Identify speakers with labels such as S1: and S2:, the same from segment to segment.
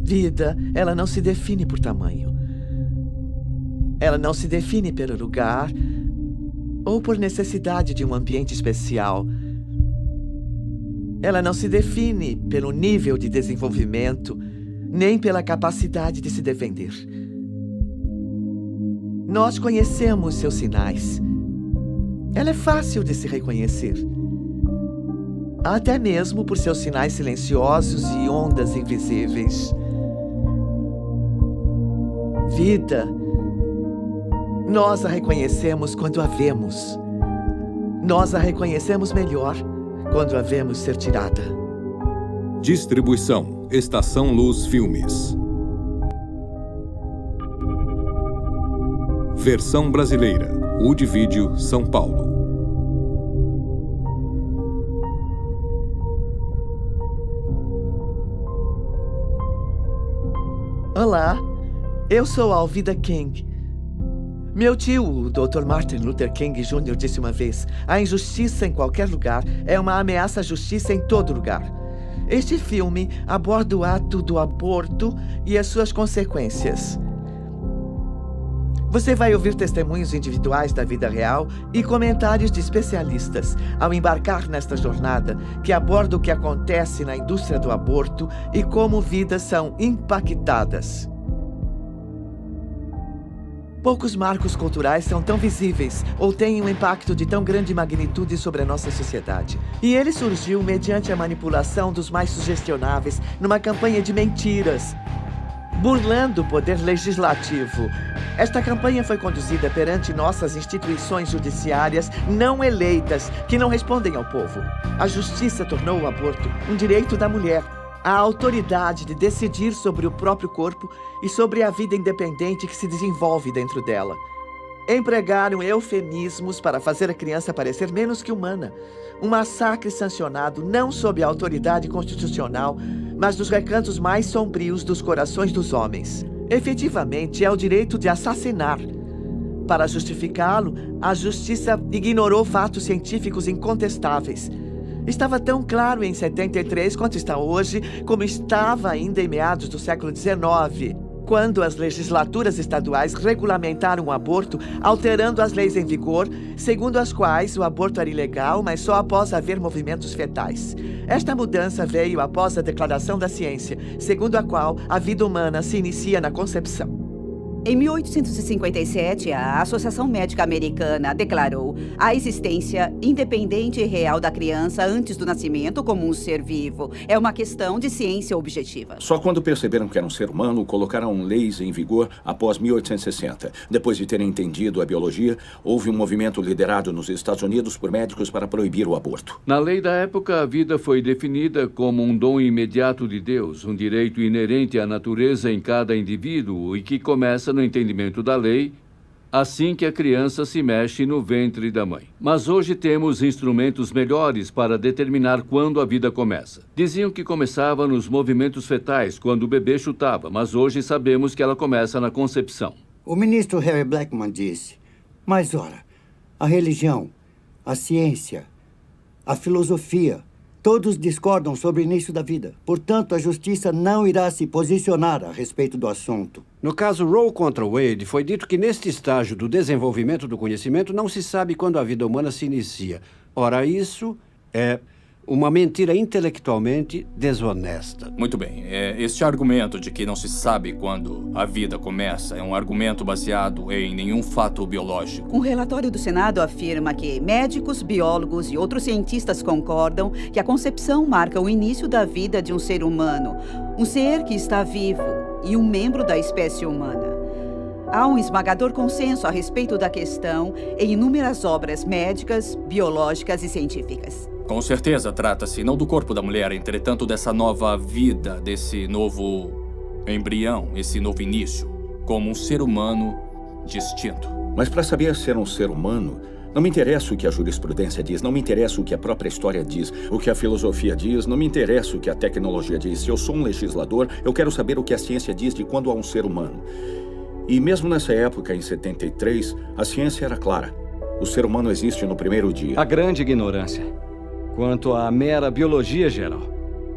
S1: Vida, ela não se define por tamanho. Ela não se define pelo lugar ou por necessidade de um ambiente especial. Ela não se define pelo nível de desenvolvimento, nem pela capacidade de se defender. Nós conhecemos seus sinais. Ela é fácil de se reconhecer. Até mesmo por seus sinais silenciosos e ondas invisíveis. Vida, nós a reconhecemos quando a vemos. Nós a reconhecemos melhor quando a vemos ser tirada.
S2: Distribuição: Estação Luz Filmes. Versão brasileira: Wood Video, São Paulo.
S1: Olá, eu sou Alvida King. Meu tio, o Dr. Martin Luther King Jr., disse uma vez: a injustiça em qualquer lugar é uma ameaça à justiça em todo lugar. Este filme aborda o ato do aborto e as suas consequências. Você vai ouvir testemunhos individuais da vida real e comentários de especialistas ao embarcar nesta jornada que aborda o que acontece na indústria do aborto e como vidas são impactadas. Poucos marcos culturais são tão visíveis ou têm um impacto de tão grande magnitude sobre a nossa sociedade. E ele surgiu mediante a manipulação dos mais sugestionáveis numa campanha de mentiras, burlando o poder legislativo. Esta campanha foi conduzida perante nossas instituições judiciárias não eleitas, que não respondem ao povo. A justiça tornou o aborto um direito da mulher, a autoridade de decidir sobre o próprio corpo e sobre a vida independente que se desenvolve dentro dela. Empregaram eufemismos para fazer a criança parecer menos que humana. Um massacre sancionado não sob a autoridade constitucional, mas dos recantos mais sombrios dos corações dos homens. Efetivamente, é o direito de assassinar. Para justificá-lo, a justiça ignorou fatos científicos incontestáveis. Estava tão claro em 73 quanto está hoje, como estava ainda em meados do século XIX, quando as legislaturas estaduais regulamentaram o aborto, alterando as leis em vigor, segundo as quais o aborto era ilegal, mas só após haver movimentos fetais. Esta mudança veio após a declaração da ciência, segundo a qual a vida humana se inicia na concepção.
S3: Em 1857, a Associação Médica Americana declarou a existência independente e real da criança antes do nascimento como um ser vivo. É uma questão de ciência objetiva.
S4: Só quando perceberam que era um ser humano, colocaram leis em vigor após 1860. Depois de terem entendido a biologia, houve um movimento liderado nos Estados Unidos por médicos para proibir o aborto.
S5: Na lei da época, a vida foi definida como um dom imediato de Deus, um direito inerente à natureza em cada indivíduo e que começa no entendimento da lei, assim que a criança se mexe no ventre da mãe. Mas hoje temos instrumentos melhores para determinar quando a vida começa. Diziam que começava nos movimentos fetais, quando o bebê chutava, mas hoje sabemos que ela começa na concepção.
S6: O ministro Harry Blackmun disse: mas ora, a religião, a ciência, a filosofia, todos discordam sobre o início da vida. Portanto, a justiça não irá se posicionar a respeito do assunto.
S7: No caso Roe contra Wade, foi dito que neste estágio do desenvolvimento do conhecimento não se sabe quando a vida humana se inicia. Ora, isso é uma mentira intelectualmente desonesta.
S8: Muito bem. Este argumento de que não se sabe quando a vida começa é um argumento baseado em nenhum fato biológico.
S3: Um relatório do Senado afirma que médicos, biólogos e outros cientistas concordam que a concepção marca o início da vida de um ser humano, um ser que está vivo e um membro da espécie humana. Há um esmagador consenso a respeito da questão em inúmeras obras médicas, biológicas e científicas.
S8: Com certeza trata-se não do corpo da mulher, entretanto dessa nova vida, desse novo embrião, esse novo início, como um ser humano distinto.
S4: Mas para saber ser um ser humano, não me interessa o que a jurisprudência diz, não me interessa o que a própria história diz, o que a filosofia diz, não me interessa o que a tecnologia diz. Se eu sou um legislador, eu quero saber o que a ciência diz de quando há um ser humano. E mesmo nessa época, em 73, a ciência era clara. O ser humano existe no primeiro dia.
S9: A grande ignorância quanto à mera biologia geral.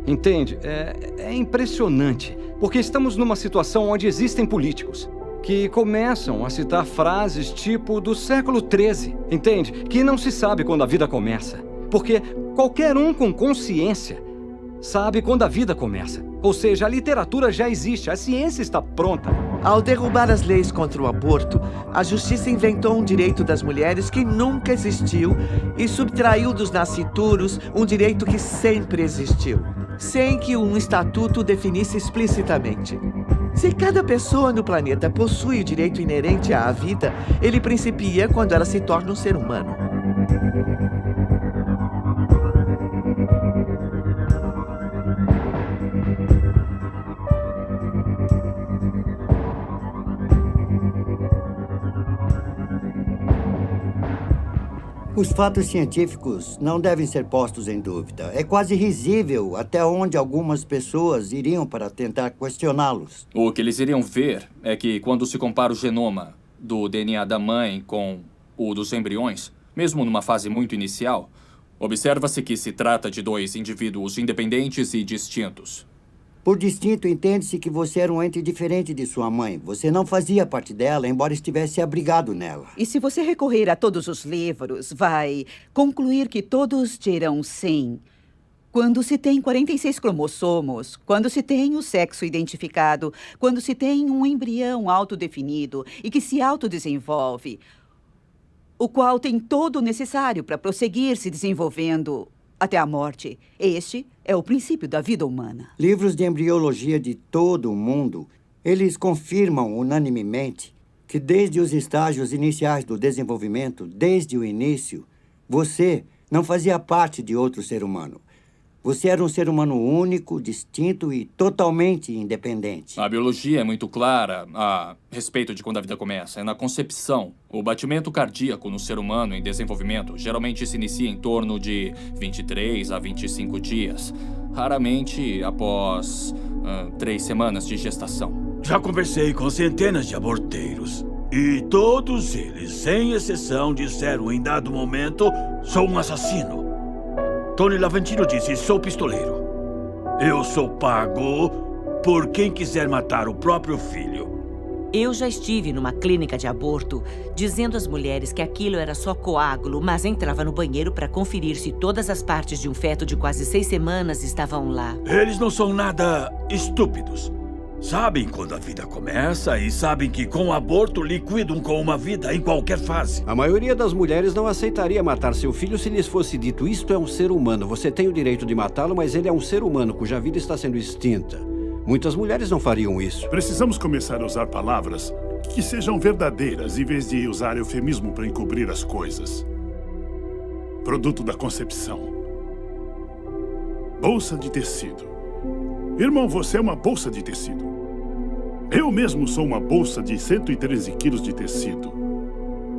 S9: Entende? É impressionante, porque estamos numa situação onde existem políticos que começam a citar frases tipo do século XIII, entende? Que não se sabe quando a vida começa, porque qualquer um com consciência sabe quando a vida começa. Ou seja, a literatura já existe, a ciência está pronta.
S1: Ao derrubar as leis contra o aborto, a justiça inventou um direito das mulheres que nunca existiu e subtraiu dos nascituros um direito que sempre existiu, sem que um estatuto definisse explicitamente. Se cada pessoa no planeta possui o direito inerente à vida, ele principia quando ela se torna um ser humano.
S6: Os fatos científicos não devem ser postos em dúvida. É quase risível até onde algumas pessoas iriam para tentar questioná-los.
S8: O que eles iriam ver é que quando se compara o genoma do DNA da mãe com o dos embriões, mesmo numa fase muito inicial, observa-se que se trata de dois indivíduos independentes e distintos.
S6: Por distinto, entende-se que você era um ente diferente de sua mãe. Você não fazia parte dela, embora estivesse abrigado nela.
S3: E se você recorrer a todos os livros, vai concluir que todos dirão sim. Quando se tem 46 cromossomos, quando se tem o sexo identificado, quando se tem um embrião autodefinido e que se autodesenvolve, o qual tem todo o necessário para prosseguir se desenvolvendo até a morte. Este é o princípio da vida humana.
S6: Livros de embriologia de todo o mundo, eles confirmam unanimemente que desde os estágios iniciais do desenvolvimento, desde o início, você não fazia parte de outro ser humano. Você era um ser humano único, distinto e totalmente independente.
S8: A biologia é muito clara a respeito de quando a vida começa. É na concepção. O batimento cardíaco no ser humano em desenvolvimento geralmente se inicia em torno de 23 a 25 dias. Raramente após 3 semanas de gestação.
S10: Já conversei com centenas de aborteiros. E todos eles, sem exceção, disseram em dado momento: sou um assassino. Tony Lavantino disse: sou pistoleiro. Eu sou pago por quem quiser matar o próprio filho.
S11: Eu já estive numa clínica de aborto dizendo às mulheres que aquilo era só coágulo, mas entrava no banheiro para conferir se todas as partes de um feto de quase 6 semanas estavam lá.
S10: Eles não são nada estúpidos. Sabem quando a vida começa e sabem que com o aborto liquidam com uma vida em qualquer fase.
S7: A maioria das mulheres não aceitaria matar seu filho se lhes fosse dito: isto é um ser humano, você tem o direito de matá-lo, mas ele é um ser humano cuja vida está sendo extinta. Muitas mulheres não fariam isso.
S12: Precisamos começar a usar palavras que sejam verdadeiras, em vez de usar eufemismo para encobrir as coisas. Produto da concepção. Bolsa de tecido. Irmão, você é uma bolsa de tecido. Eu mesmo sou uma bolsa de 113 quilos de tecido.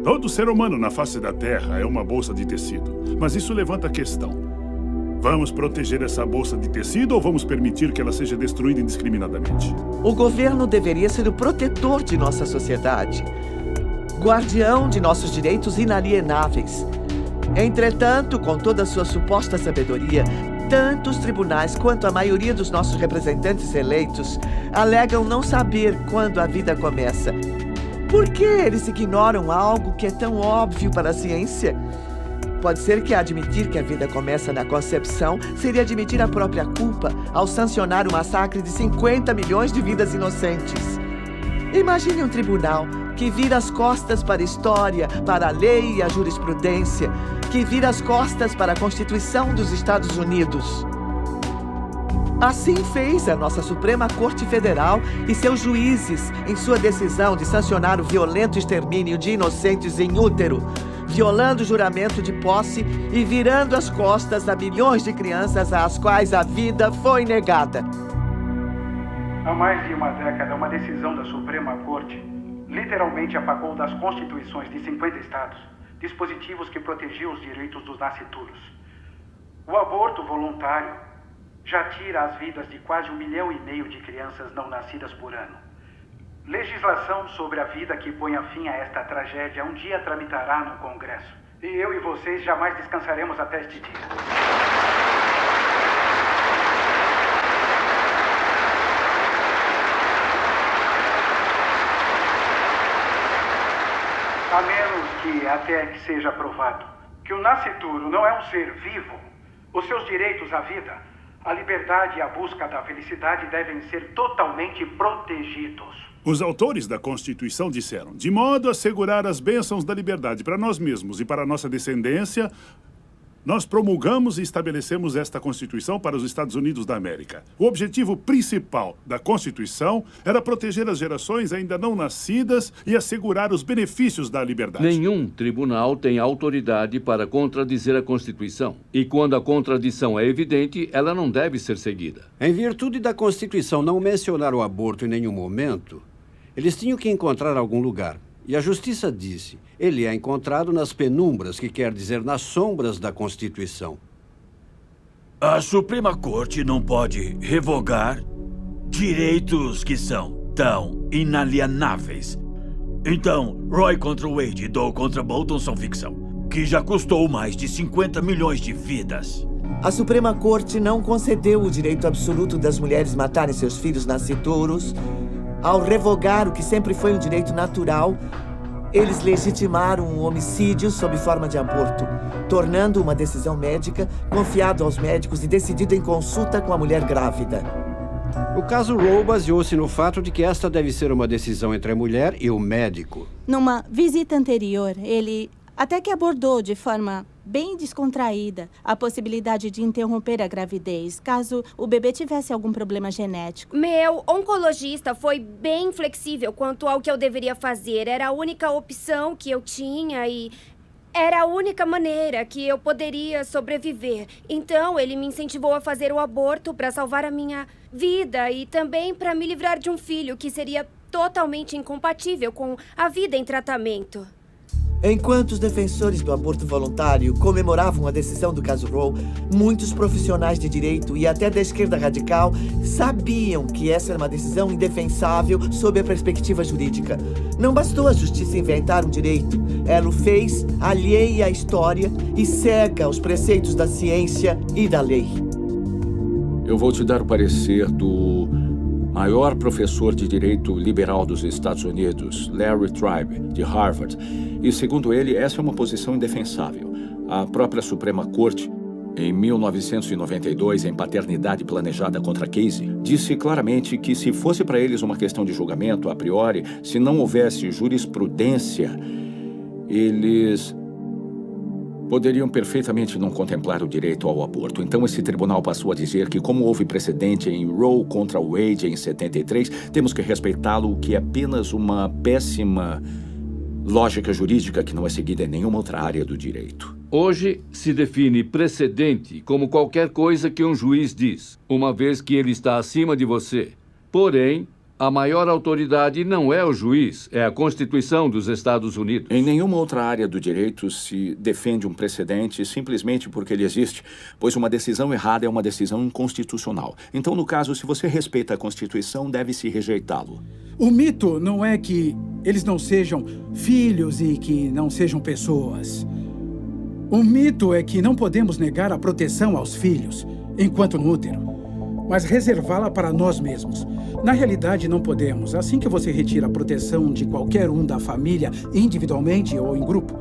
S12: Todo ser humano na face da Terra é uma bolsa de tecido. Mas isso levanta a questão. Vamos proteger essa bolsa de tecido ou vamos permitir que ela seja destruída indiscriminadamente?
S1: O governo deveria ser o protetor de nossa sociedade, guardião de nossos direitos inalienáveis. Entretanto, com toda a sua suposta sabedoria, tanto os tribunais quanto a maioria dos nossos representantes eleitos alegam não saber quando a vida começa. Por que eles ignoram algo que é tão óbvio para a ciência? Pode ser que admitir que a vida começa na concepção seria admitir a própria culpa ao sancionar o massacre de 50 milhões de vidas inocentes. Imagine um tribunal que vira as costas para a história, para a lei e a jurisprudência, que vira as costas para a Constituição dos Estados Unidos. Assim fez a nossa Suprema Corte Federal e seus juízes em sua decisão de sancionar o violento extermínio de inocentes em útero, violando o juramento de posse e virando as costas a milhões de crianças às quais a vida foi negada.
S13: Há mais de uma década, uma decisão da Suprema Corte literalmente apagou das constituições de 50 estados dispositivos que protegiam os direitos dos nascituros. O aborto voluntário já tira as vidas de quase 1,5 milhão de crianças não nascidas por ano. Legislação sobre a vida que ponha fim a esta tragédia um dia tramitará no Congresso. E eu e vocês jamais descansaremos até este dia. A menos que, até que seja provado, que o nascituro não é um ser vivo, os seus direitos à vida, a liberdade e a busca da felicidade devem ser totalmente protegidos.
S12: Os autores da Constituição disseram, de modo a assegurar as bênçãos da liberdade para nós mesmos e para a nossa descendência, nós promulgamos e estabelecemos esta Constituição para os Estados Unidos da América. O objetivo principal da Constituição era proteger as gerações ainda não nascidas e assegurar os benefícios da liberdade.
S5: Nenhum tribunal tem autoridade para contradizer a Constituição. E quando a contradição é evidente, ela não deve ser seguida.
S7: Em virtude da Constituição não mencionar o aborto em nenhum momento, eles tinham que encontrar algum lugar. E a Justiça disse, ele é encontrado nas penumbras, que quer dizer nas sombras da Constituição.
S10: A Suprema Corte não pode revogar direitos que são tão inalienáveis. Então, Roe contra Wade e Doe contra Bolton são ficção, que já custou mais de 50 milhões de vidas.
S1: A Suprema Corte não concedeu o direito absoluto das mulheres matarem seus filhos nascitouros. Ao revogar o que sempre foi um direito natural, eles legitimaram um homicídio sob forma de aborto, tornando uma decisão médica confiada aos médicos e decidida em consulta com a mulher grávida.
S7: O caso Roe baseou-se no fato de que esta deve ser uma decisão entre a mulher e o médico.
S14: Numa visita anterior, ele até que abordou de forma bem descontraída a possibilidade de interromper a gravidez, caso o bebê tivesse algum problema genético.
S15: Meu oncologista foi bem flexível quanto ao que eu deveria fazer. Era a única opção que eu tinha e era a única maneira que eu poderia sobreviver. Então, ele me incentivou a fazer o aborto para salvar a minha vida e também para me livrar de um filho que seria totalmente incompatível com a vida em tratamento.
S1: Enquanto os defensores do aborto voluntário comemoravam a decisão do caso Roe, muitos profissionais de direito e até da esquerda radical sabiam que essa era uma decisão indefensável sob a perspectiva jurídica. Não bastou a justiça inventar um direito, ela o fez alheia à história e cega aos preceitos da ciência e da lei.
S4: Eu vou te dar o parecer do maior professor de direito liberal dos Estados Unidos, Larry Tribe, de Harvard. E, segundo ele, essa é uma posição indefensável. A própria Suprema Corte, em 1992, em paternidade planejada contra Casey, disse claramente que se fosse para eles uma questão de julgamento, a priori, se não houvesse jurisprudência, eles poderiam perfeitamente não contemplar o direito ao aborto. Então, esse tribunal passou a dizer que, como houve precedente em Roe contra Wade em 73, temos que respeitá-lo, o que é apenas uma péssima lógica jurídica que não é seguida em nenhuma outra área do direito.
S5: Hoje se define precedente como qualquer coisa que um juiz diz, uma vez que ele está acima de você. Porém, a maior autoridade não é o juiz, é a Constituição dos Estados Unidos.
S4: Em nenhuma outra área do direito se defende um precedente simplesmente porque ele existe, pois uma decisão errada é uma decisão inconstitucional. Então, no caso, se você respeita a Constituição, deve-se rejeitá-lo.
S16: O mito não é que eles não sejam filhos e que não sejam pessoas. O mito é que não podemos negar a proteção aos filhos enquanto no útero, mas reservá-la para nós mesmos. Na realidade, não podemos. Assim que você retira a proteção de qualquer um da família, individualmente ou em grupo,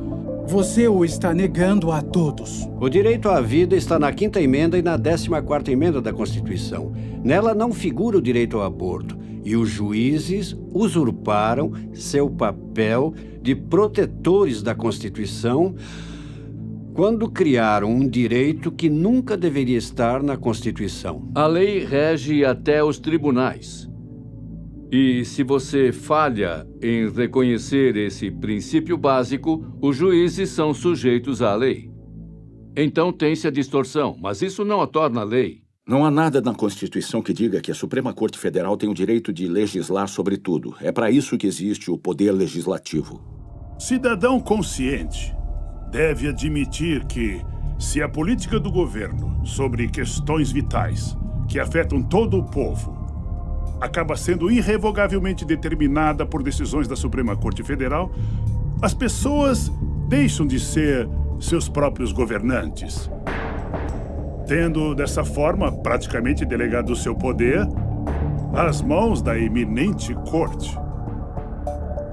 S16: você o está negando a todos.
S7: O direito à vida está na 5ª emenda e na 14ª emenda da Constituição. Nela não figura o direito ao aborto. E os juízes usurparam seu papel de protetores da Constituição quando criaram um direito que nunca deveria estar na Constituição.
S5: A lei rege até os tribunais. E se você falha em reconhecer esse princípio básico, os juízes são sujeitos à lei. Então tem-se a distorção, mas isso não a torna lei.
S4: Não há nada na Constituição que diga que a Suprema Corte Federal tem o direito de legislar sobre tudo. É para isso que existe o poder legislativo.
S12: Cidadão consciente deve admitir que, se a política do governo sobre questões vitais que afetam todo o povo acaba sendo irrevogavelmente determinada por decisões da Suprema Corte Federal, as pessoas deixam de ser seus próprios governantes, tendo, dessa forma, praticamente delegado o seu poder às mãos da eminente corte.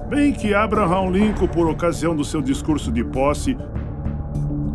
S12: Bem que Abraham Lincoln, por ocasião do seu discurso de posse,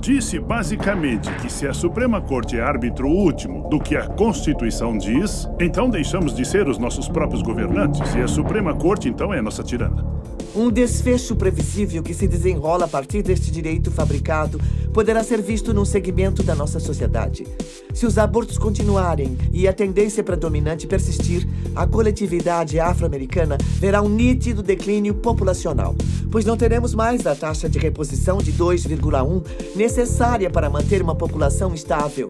S12: disse basicamente que se a Suprema Corte é árbitro último do que a Constituição diz, então deixamos de ser os nossos próprios governantes e a Suprema Corte, então, é a nossa tirana.
S1: Um desfecho previsível que se desenrola a partir deste direito fabricado poderá ser visto num segmento da nossa sociedade. Se os abortos continuarem e a tendência predominante persistir, a coletividade afro-americana verá um nítido declínio populacional, pois não teremos mais a taxa de reposição de 2,1 necessária para manter uma população estável.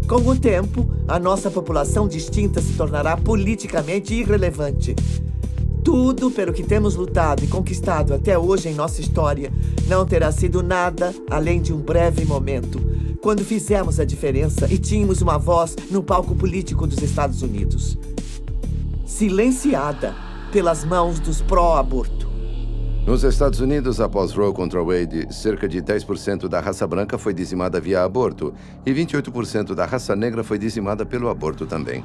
S1: Com o tempo, a nossa população distinta se tornará politicamente irrelevante. Tudo pelo que temos lutado e conquistado até hoje em nossa história não terá sido nada além de um breve momento, quando fizemos a diferença e tínhamos uma voz no palco político dos Estados Unidos. Silenciada pelas mãos dos pró-aborto.
S17: Nos Estados Unidos, após Roe contra Wade, cerca de 10% da raça branca foi dizimada via aborto e 28% da raça negra foi dizimada pelo aborto também.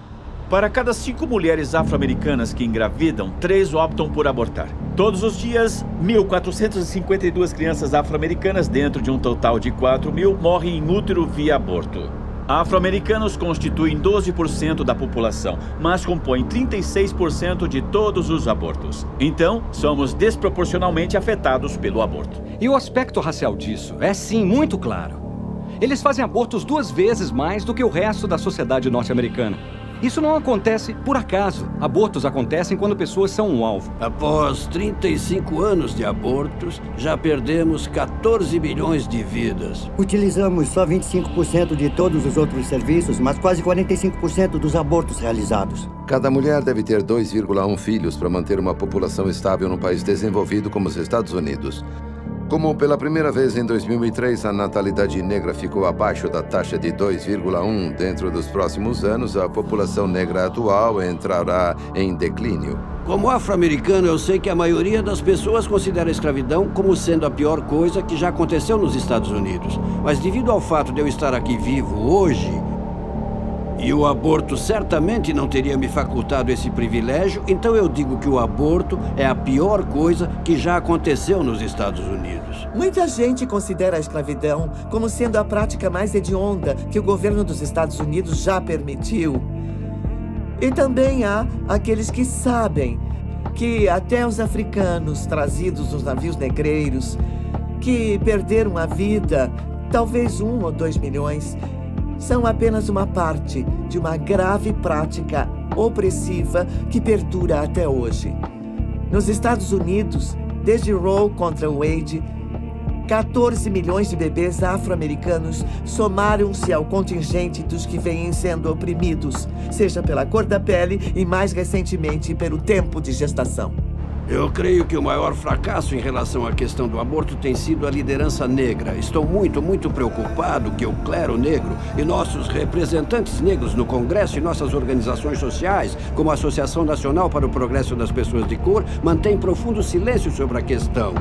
S10: Para cada 5 mulheres afro-americanas que engravidam, 3 optam por abortar. Todos os dias, 1.452 crianças afro-americanas, dentro de um total de 4.000, morrem em útero via aborto. Afro-americanos constituem 12% da população, mas compõem 36% de todos os abortos. Então, somos desproporcionalmente afetados pelo aborto.
S9: E o aspecto racial disso é, sim, muito claro. Eles fazem abortos 2 vezes mais do que o resto da sociedade norte-americana. Isso não acontece por acaso. Abortos acontecem quando pessoas são um alvo.
S7: Após 35 anos de abortos, já perdemos 14 milhões de vidas.
S6: Utilizamos só 25% de todos os outros serviços, mas quase 45% dos abortos realizados.
S17: Cada mulher deve ter 2,1 filhos para manter uma população estável num país desenvolvido como os Estados Unidos. Como pela primeira vez em 2003 a natalidade negra ficou abaixo da taxa de 2,1 dentro dos próximos anos, a população negra atual entrará em declínio.
S7: Como afro-americano, eu sei que a maioria das pessoas considera a escravidão como sendo a pior coisa que já aconteceu nos Estados Unidos. Mas devido ao fato de eu estar aqui vivo hoje, e o aborto certamente não teria me facultado esse privilégio, então eu digo que o aborto é a pior coisa que já aconteceu nos Estados Unidos.
S1: Muita gente considera a escravidão como sendo a prática mais hedionda que o governo dos Estados Unidos já permitiu. E também há aqueles que sabem que até os africanos trazidos nos navios negreiros, que perderam a vida, talvez 1 ou 2 milhões, são apenas uma parte de uma grave prática opressiva que perdura até hoje. Nos Estados Unidos, desde Roe contra Wade, 14 milhões de bebês afro-americanos somaram-se ao contingente dos que vêm sendo oprimidos, seja pela cor da pele e, mais recentemente, pelo tempo de gestação.
S7: Eu creio que o maior fracasso em relação à questão do aborto tem sido a liderança negra. Estou muito preocupado que o clero negro e nossos representantes negros no Congresso e nossas organizações sociais, como a Associação Nacional para o Progresso das Pessoas de Cor, mantêm profundo silêncio sobre a questão.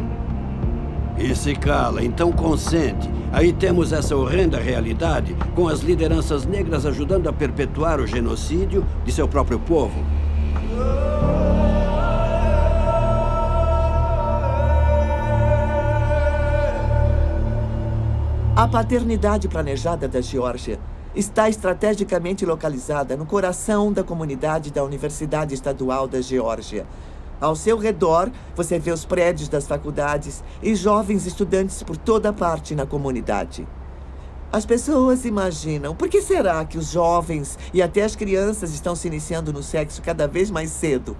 S7: E se cala, então consente. Aí temos essa horrenda realidade, com as lideranças negras ajudando a perpetuar o genocídio de seu próprio povo.
S1: A paternidade planejada da Geórgia está estrategicamente localizada no coração da comunidade da Universidade Estadual da Geórgia. Ao seu redor, você vê os prédios das faculdades e jovens estudantes por toda parte na comunidade. As pessoas imaginam, por que será que os jovens e até as crianças estão se iniciando no sexo cada vez mais cedo?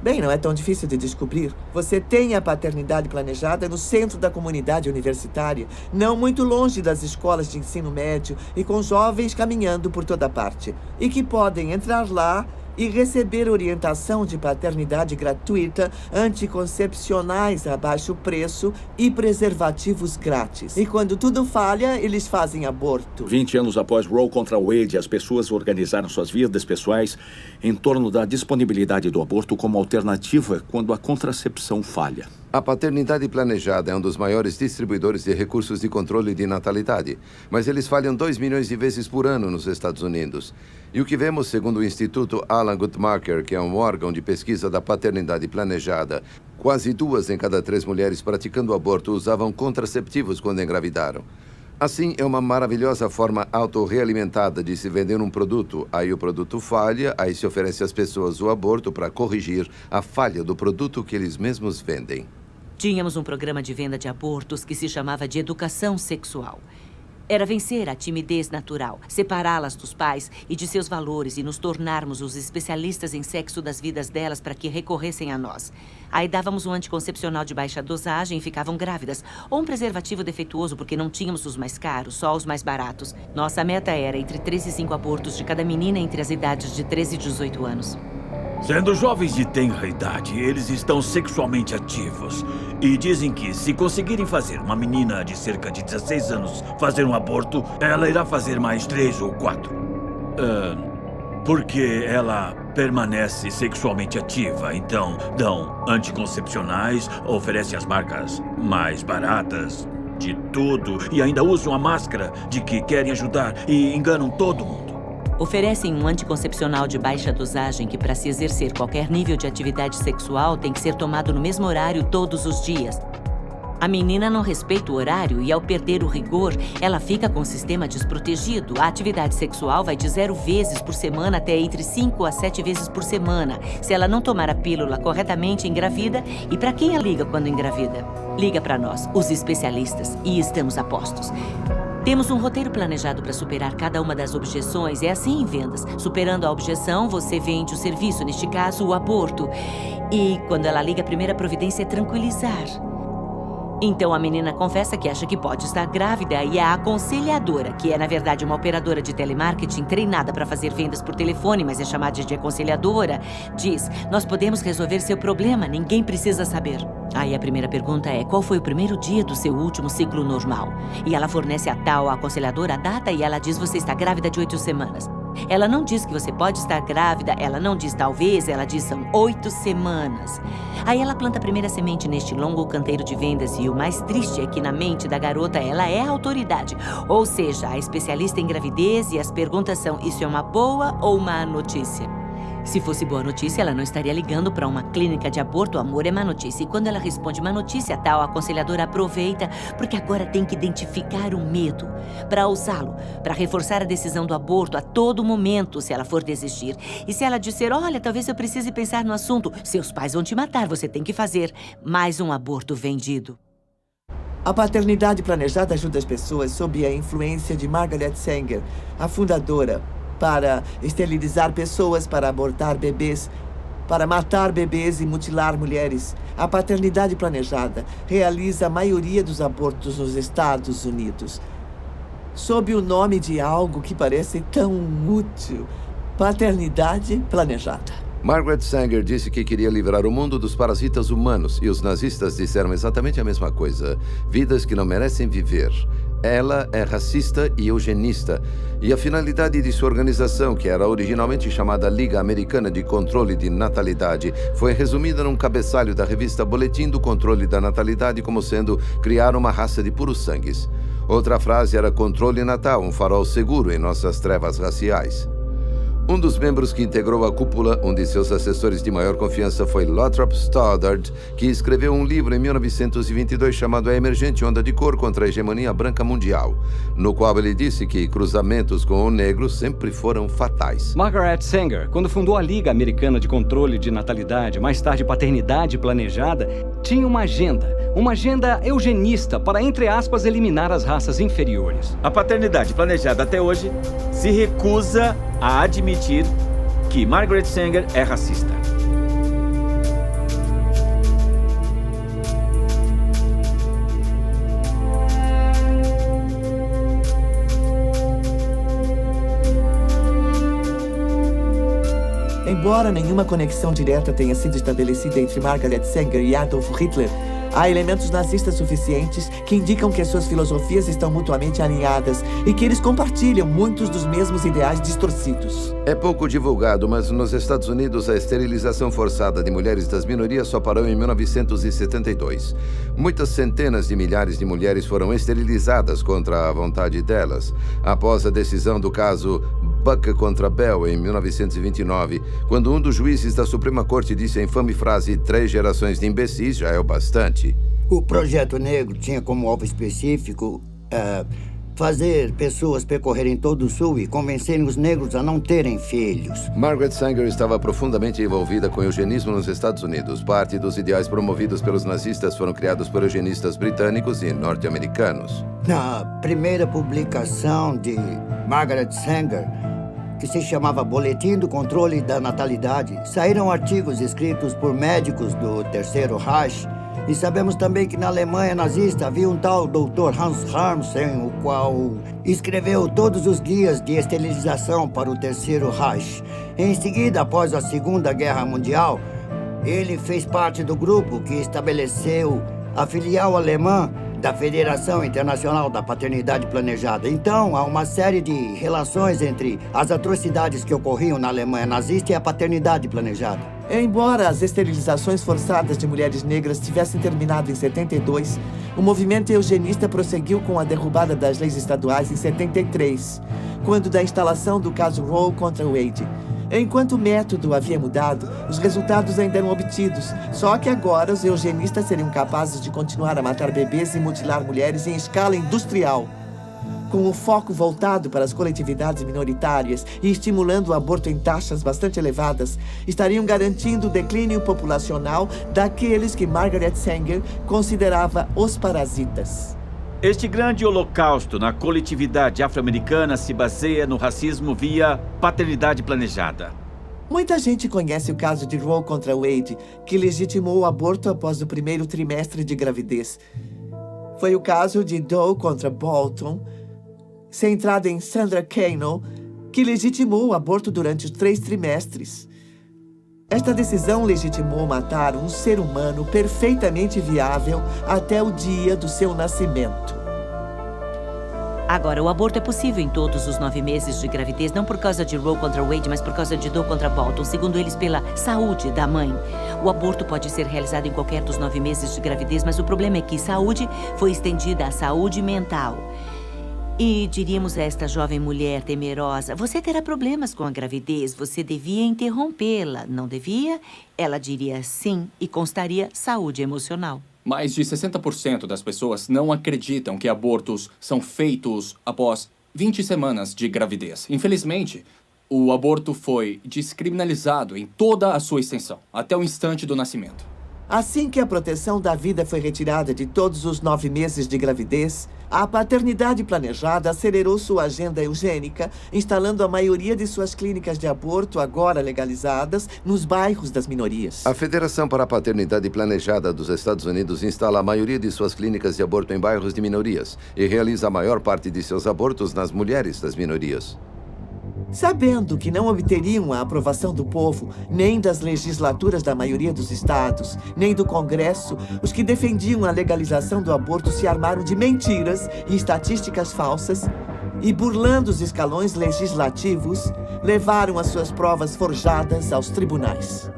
S1: Bem, não é tão difícil de descobrir. Você tem a paternidade planejada no centro da comunidade universitária, não muito longe das escolas de ensino médio e com jovens caminhando por toda parte, e que podem entrar lá e receber orientação de paternidade gratuita, anticoncepcionais a baixo preço e preservativos grátis. E quando tudo falha, eles fazem aborto.
S4: 20 anos após Roe contra Wade, as pessoas organizaram suas vidas pessoais em torno da disponibilidade do aborto como alternativa quando a contracepção falha.
S17: A paternidade planejada é um dos maiores distribuidores de recursos de controle de natalidade, mas eles falham 2 milhões de vezes por ano nos Estados Unidos. E o que vemos, segundo o Instituto Alan Guttmacher, que é um órgão de pesquisa da paternidade planejada, Quase 2 em cada 3 mulheres praticando aborto usavam contraceptivos quando engravidaram. Assim, é uma maravilhosa forma autorrealimentada de se vender um produto. Aí o produto falha, aí se oferece às pessoas o aborto para corrigir a falha do produto que eles mesmos vendem.
S11: Tínhamos um programa de venda de abortos que se chamava de educação sexual. Era vencer a timidez natural, separá-las dos pais e de seus valores e nos tornarmos os especialistas em sexo das vidas delas para que recorressem a nós. Aí dávamos um anticoncepcional de baixa dosagem e ficavam grávidas. Ou um preservativo defeituoso porque não tínhamos os mais caros, só os mais baratos. Nossa meta era entre 3 e 5 abortos de cada menina entre as idades de 13 e 18 anos.
S10: Sendo jovens de tenra idade, eles estão sexualmente ativos. E dizem que se conseguirem fazer uma menina de cerca de 16 anos fazer um aborto, ela irá fazer mais 3 ou 4. Porque ela permanece sexualmente ativa. Então, dão anticoncepcionais, oferecem as marcas mais baratas de tudo e ainda usam a máscara de que querem ajudar e enganam todo mundo.
S11: Oferecem um anticoncepcional de baixa dosagem que, para se exercer qualquer nível de atividade sexual, tem que ser tomado no mesmo horário todos os dias. A menina não respeita o horário e, ao perder o rigor, ela fica com o sistema desprotegido. A atividade sexual vai de 0 vezes por semana até entre 5 a 7 vezes por semana. Se ela não tomar a pílula corretamente, engravida. E para quem ela liga quando engravida? Liga para nós, os especialistas, e estamos a postos. Temos um roteiro planejado para superar cada uma das objeções. É assim em vendas. Superando a objeção, você vende o serviço, neste caso, o aborto. E quando ela liga, a primeira providência é tranquilizar. Então a menina confessa que acha que pode estar grávida e a aconselhadora, que é na verdade uma operadora de telemarketing treinada para fazer vendas por telefone, mas é chamada de aconselhadora, diz: nós podemos resolver seu problema, ninguém precisa saber. Aí a primeira pergunta é: qual foi o primeiro dia do seu último ciclo normal? E ela fornece a tal aconselhadora a data e ela diz: você está grávida de 8 semanas. Ela não diz que você pode estar grávida, ela não diz talvez, ela diz são 8 semanas. Aí ela planta a primeira semente neste longo canteiro de vendas e o mais triste é que na mente da garota ela é a autoridade. Ou seja, a especialista em gravidez e as perguntas são: isso é uma boa ou má notícia? Se fosse boa notícia, ela não estaria ligando para uma clínica de aborto. O amor é má notícia. E quando ela responde má notícia, tal aconselhadora aproveita, porque agora tem que identificar o medo para usá-lo, para reforçar a decisão do aborto a todo momento, se ela for desistir. E se ela disser: olha, talvez eu precise pensar no assunto, seus pais vão te matar, você tem que fazer mais um aborto vendido.
S1: A paternidade planejada ajuda as pessoas sob a influência de Margaret Sanger, a fundadora, para esterilizar pessoas, para abortar bebês, para matar bebês e mutilar mulheres. A paternidade planejada realiza a maioria dos abortos nos Estados Unidos, sob o nome de algo que parece tão útil: paternidade planejada.
S17: Margaret Sanger disse que queria livrar o mundo dos parasitas humanos, e os nazistas disseram exatamente a mesma coisa: vidas que não merecem viver. Ela é racista e eugenista, e a finalidade de sua organização, que era originalmente chamada Liga Americana de Controle de Natalidade, foi resumida num cabeçalho da revista Boletim do Controle da Natalidade como sendo criar uma raça de puros sangues. Outra frase era controle natal, um farol seguro em nossas trevas raciais. Um dos membros que integrou a cúpula, um de seus assessores de maior confiança, foi Lothrop Stoddard, que escreveu um livro em 1922 chamado A Emergente Onda de Cor contra a Hegemonia Branca Mundial, no qual ele disse que cruzamentos com o negro sempre foram fatais.
S9: Margaret Sanger, quando fundou a Liga Americana de Controle de Natalidade, mais tarde Paternidade Planejada, tinha uma agenda eugenista para, entre aspas, eliminar as raças inferiores.
S18: A paternidade planejada até hoje se recusa a admitir que Margaret Sanger é racista.
S1: Embora nenhuma conexão direta tenha sido estabelecida entre Margaret Sanger e Adolf Hitler, há elementos nazistas suficientes que indicam que as suas filosofias estão mutuamente alinhadas e que eles compartilham muitos dos mesmos ideais distorcidos.
S17: É pouco divulgado, mas nos Estados Unidos a esterilização forçada de mulheres das minorias só parou em 1972. Muitas centenas de milhares de mulheres foram esterilizadas contra a vontade delas. Após a decisão do caso Buck contra Bell, em 1929, quando um dos juízes da Suprema Corte disse a infame frase: 3 gerações de imbecis já é o bastante.
S6: O Projeto Negro tinha como alvo específico fazer pessoas percorrerem todo o Sul e convencerem os negros a não terem filhos.
S17: Margaret Sanger estava profundamente envolvida com o eugenismo nos Estados Unidos. Parte dos ideais promovidos pelos nazistas foram criados por eugenistas britânicos e norte-americanos.
S6: Na primeira publicação de Margaret Sanger, que se chamava Boletim do Controle da Natalidade, saíram artigos escritos por médicos do Terceiro Reich. E sabemos também que na Alemanha nazista havia um tal Dr. Hans Harmsen, o qual escreveu todos os guias de esterilização para o Terceiro Reich. Em seguida, após a Segunda Guerra Mundial, ele fez parte do grupo que estabeleceu a filial alemã da Federação Internacional da Paternidade Planejada. Então, há uma série de relações entre as atrocidades que ocorriam na Alemanha nazista e a paternidade planejada.
S1: Embora as esterilizações forçadas de mulheres negras tivessem terminado em 72, o movimento eugenista prosseguiu com a derrubada das leis estaduais em 73, quando da instalação do caso Roe contra Wade. Enquanto o método havia mudado, os resultados ainda eram obtidos. Só que agora os eugenistas seriam capazes de continuar a matar bebês e mutilar mulheres em escala industrial. Com o foco voltado para as coletividades minoritárias e estimulando o aborto em taxas bastante elevadas, estariam garantindo o declínio populacional daqueles que Margaret Sanger considerava os parasitas.
S18: Este grande holocausto na coletividade afro-americana se baseia no racismo via paternidade planejada.
S1: Muita gente conhece o caso de Roe contra Wade, que legitimou o aborto após o primeiro trimestre de gravidez. Foi o caso de Doe contra Bolton, centrado em Sandra Cano, que legitimou o aborto durante os 3 trimestres. Esta decisão legitimou matar um ser humano perfeitamente viável até o dia do seu nascimento.
S11: Agora, o aborto é possível em todos os 9 meses de gravidez, não por causa de Roe contra Wade, mas por causa de Doe contra Bolton, segundo eles, pela saúde da mãe. O aborto pode ser realizado em qualquer dos 9 meses de gravidez, mas o problema é que saúde foi estendida à saúde mental. E diríamos a esta jovem mulher temerosa: você terá problemas com a gravidez, você devia interrompê-la, não devia? Ela diria sim e constaria saúde emocional.
S8: Mais de 60% das pessoas não acreditam que abortos são feitos após 20 semanas de gravidez. Infelizmente, o aborto foi descriminalizado em toda a sua extensão, até o instante do nascimento.
S1: Assim que a proteção da vida foi retirada de todos os 9 meses de gravidez, a paternidade planejada acelerou sua agenda eugênica, instalando a maioria de suas clínicas de aborto, agora legalizadas, nos bairros das minorias.
S17: A Federação para a Paternidade Planejada dos Estados Unidos instala a maioria de suas clínicas de aborto em bairros de minorias e realiza a maior parte de seus abortos nas mulheres das minorias.
S1: Sabendo que não obteriam a aprovação do povo, nem das legislaturas da maioria dos estados, nem do Congresso, os que defendiam a legalização do aborto se armaram de mentiras e estatísticas falsas e, burlando os escalões legislativos, levaram as suas provas forjadas aos tribunais.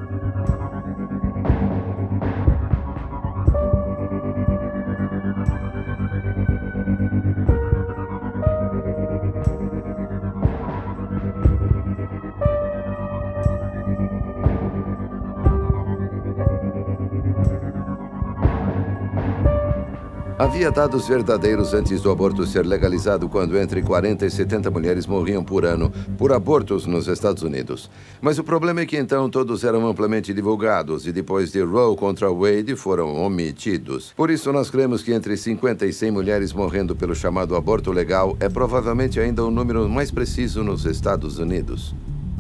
S17: Havia dados verdadeiros antes do aborto ser legalizado, quando entre 40 e 70 mulheres morriam por ano por abortos nos Estados Unidos. Mas o problema é que então todos eram amplamente divulgados e depois de Roe contra Wade foram omitidos. Por isso nós cremos que entre 50 e 100 mulheres morrendo pelo chamado aborto legal é provavelmente ainda o número mais preciso nos Estados Unidos.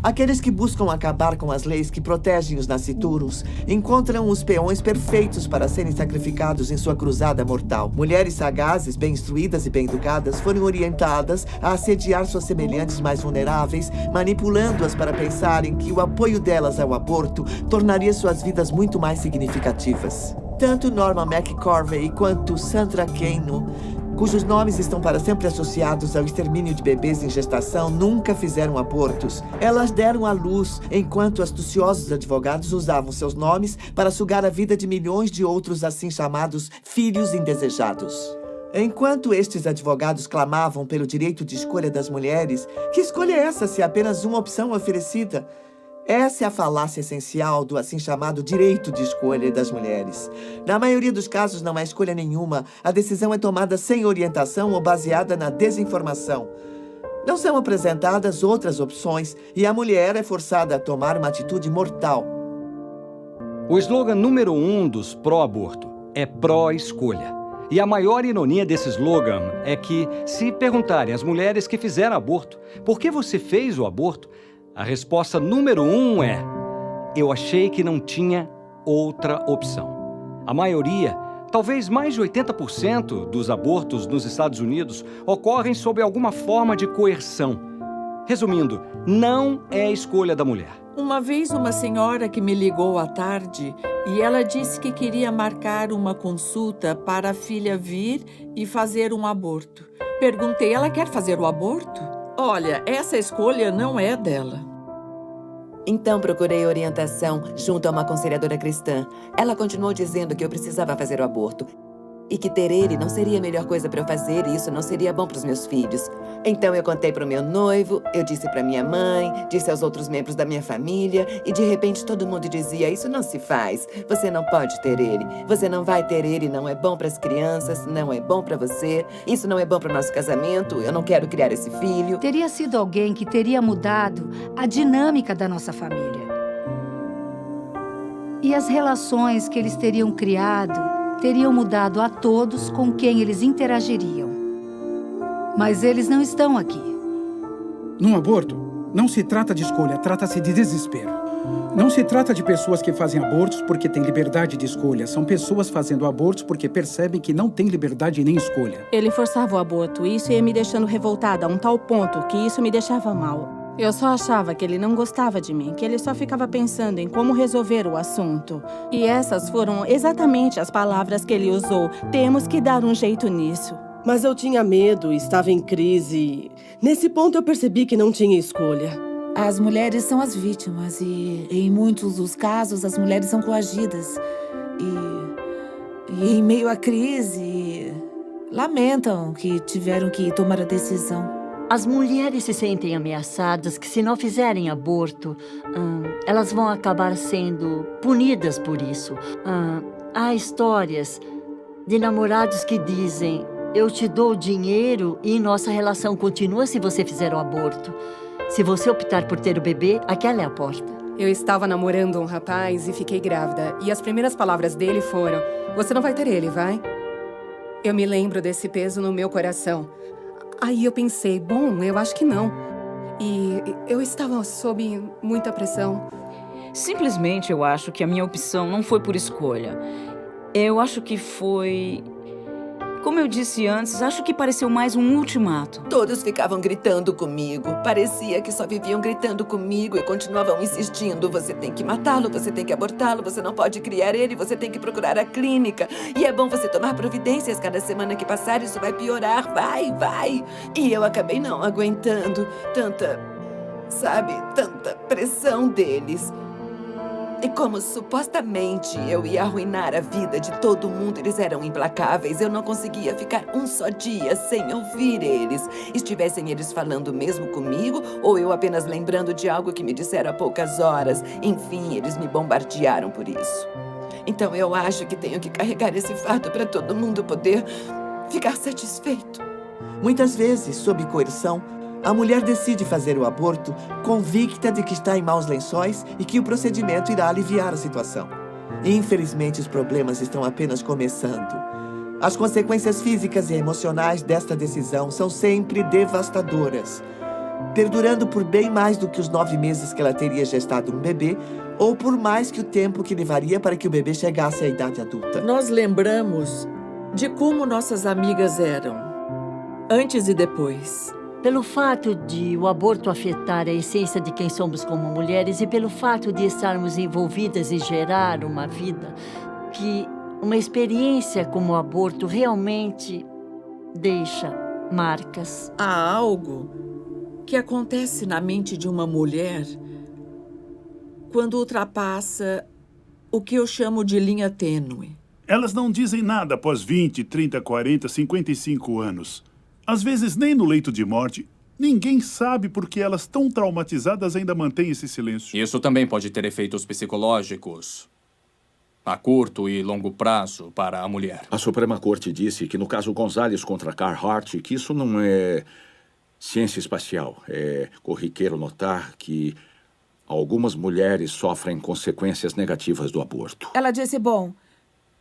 S1: Aqueles que buscam acabar com as leis que protegem os nascituros encontram os peões perfeitos para serem sacrificados em sua cruzada mortal. Mulheres sagazes, bem instruídas e bem educadas foram orientadas a assediar suas semelhantes mais vulneráveis, manipulando-as para pensarem que o apoio delas ao aborto tornaria suas vidas muito mais significativas. Tanto Norma McCorvey quanto Sandra Cano, cujos nomes estão para sempre associados ao extermínio de bebês em gestação, nunca fizeram abortos. Elas deram à luz, enquanto astuciosos advogados usavam seus nomes para sugar a vida de milhões de outros assim chamados filhos indesejados. Enquanto estes advogados clamavam pelo direito de escolha das mulheres, que escolha é essa se apenas uma opção oferecida? Essa é a falácia essencial do assim chamado direito de escolha das mulheres. Na maioria dos casos não há escolha nenhuma. A decisão é tomada sem orientação ou baseada na desinformação. Não são apresentadas outras opções e a mulher é forçada a tomar uma atitude mortal.
S9: O slogan número 1 dos pró-aborto é pró-escolha. E a maior ironia desse slogan é que, se perguntarem às mulheres que fizeram aborto por que você fez o aborto, a resposta número 1 é: eu achei que não tinha outra opção. A maioria, talvez mais de 80% dos abortos nos Estados Unidos ocorrem sob alguma forma de coerção. Resumindo, não é a escolha da mulher.
S19: Uma vez uma senhora que me ligou à tarde e ela disse que queria marcar uma consulta para a filha vir e fazer um aborto. Perguntei, ela quer fazer o aborto? Olha, essa escolha não é dela.
S20: Então procurei orientação junto a uma aconselhadora cristã. Ela continuou dizendo que eu precisava fazer o aborto e que ter ele não seria a melhor coisa para eu fazer e isso não seria bom para os meus filhos. Então eu contei para o meu noivo, eu disse para minha mãe, disse aos outros membros da minha família e de repente todo mundo dizia: isso não se faz, você não pode ter ele, você não vai ter ele, não é bom para as crianças, não é bom para você, isso não é bom para o nosso casamento, eu não quero criar esse filho.
S21: Teria sido alguém que teria mudado a dinâmica da nossa família. E as relações que eles teriam criado teriam mudado a todos com quem eles interagiriam. Mas eles não estão aqui.
S16: Num aborto, não se trata de escolha, trata-se de desespero. Não se trata de pessoas que fazem abortos porque têm liberdade de escolha. São pessoas fazendo abortos porque percebem que não têm liberdade nem escolha.
S14: Ele forçava o aborto e isso ia me deixando revoltada a um tal ponto que isso me deixava mal. Eu só achava que ele não gostava de mim, que ele só ficava pensando em como resolver o assunto. E essas foram exatamente as palavras que ele usou. Temos que dar um jeito nisso.
S22: Mas eu tinha medo, estava em crise. Nesse ponto eu percebi que não tinha escolha.
S23: As mulheres são as vítimas e, em muitos dos casos, as mulheres são coagidas. E em meio à crise, lamentam que tiveram que tomar a decisão.
S24: As mulheres se sentem ameaçadas que, se não fizerem aborto, elas vão acabar sendo punidas por isso. Há histórias de namorados que dizem: eu te dou dinheiro e nossa relação continua se você fizer o aborto. Se você optar por ter o bebê, aquela é a porta.
S25: Eu estava namorando um rapaz e fiquei grávida. E as primeiras palavras dele foram: você não vai ter ele, vai? Eu me lembro desse peso no meu coração. Aí eu pensei, bom, eu acho que não. E eu estava sob muita pressão.
S26: Simplesmente eu acho que a minha opção não foi por escolha. Eu acho que foi... Como eu disse antes, acho que pareceu mais um ultimato.
S20: Todos ficavam gritando comigo. Parecia que só viviam gritando comigo e continuavam insistindo. Você tem que matá-lo, você tem que abortá-lo, você não pode criar ele, você tem que procurar a clínica. E é bom você tomar providências. Cada semana que passar, isso vai piorar. Vai. E eu acabei não aguentando tanta pressão deles. E como supostamente eu ia arruinar a vida de todo mundo, eles eram implacáveis. Eu não conseguia ficar um só dia sem ouvir eles. Estivessem eles falando mesmo comigo, ou eu apenas lembrando de algo que me disseram há poucas horas. Enfim, eles me bombardearam por isso. Então eu acho que tenho que carregar esse fardo para todo mundo poder ficar satisfeito.
S1: Muitas vezes, sob coerção, a mulher decide fazer o aborto convicta de que está em maus lençóis e que o procedimento irá aliviar a situação. Infelizmente, os problemas estão apenas começando. As consequências físicas e emocionais desta decisão são sempre devastadoras, perdurando por bem mais do que os 9 meses que ela teria gestado um bebê ou por mais que o tempo que levaria para que o bebê chegasse à idade adulta.
S19: Nós lembramos de como nossas amigas eram, antes e depois.
S24: Pelo fato de o aborto afetar a essência de quem somos como mulheres e pelo fato de estarmos envolvidas em gerar uma vida, que uma experiência como o aborto realmente deixa marcas.
S19: Há algo que acontece na mente de uma mulher quando ultrapassa o que eu chamo de linha tênue.
S2: Elas não dizem nada após 20, 30, 40, 55 anos. Às vezes, nem no leito de morte. Ninguém sabe por que elas, tão traumatizadas, ainda mantêm esse silêncio.
S8: Isso também pode ter efeitos psicológicos a curto e longo prazo para a mulher.
S4: A Suprema Corte disse que no caso Gonzalez contra Carhart, que isso não é ciência espacial. É corriqueiro notar que algumas mulheres sofrem consequências negativas do aborto.
S23: Ela disse, bom,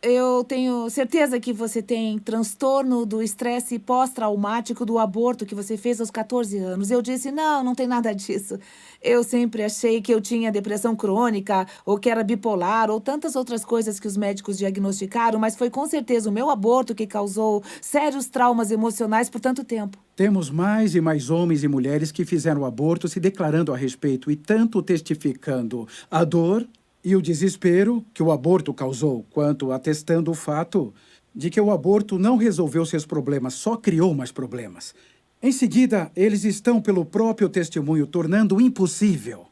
S23: eu tenho certeza que você tem transtorno do estresse pós-traumático do aborto que você fez aos 14 anos. Eu disse, não tem nada disso. Eu sempre achei que eu tinha depressão crônica, ou que era bipolar, ou tantas outras coisas que os médicos diagnosticaram, mas foi com certeza o meu aborto que causou sérios traumas emocionais por tanto tempo.
S16: Temos mais e mais homens e mulheres que fizeram aborto se declarando a respeito e tanto testificando a dor e o desespero que o aborto causou, quanto atestando o fato de que o aborto não resolveu seus problemas, só criou mais problemas. Em seguida, eles estão, pelo próprio testemunho, tornando impossível.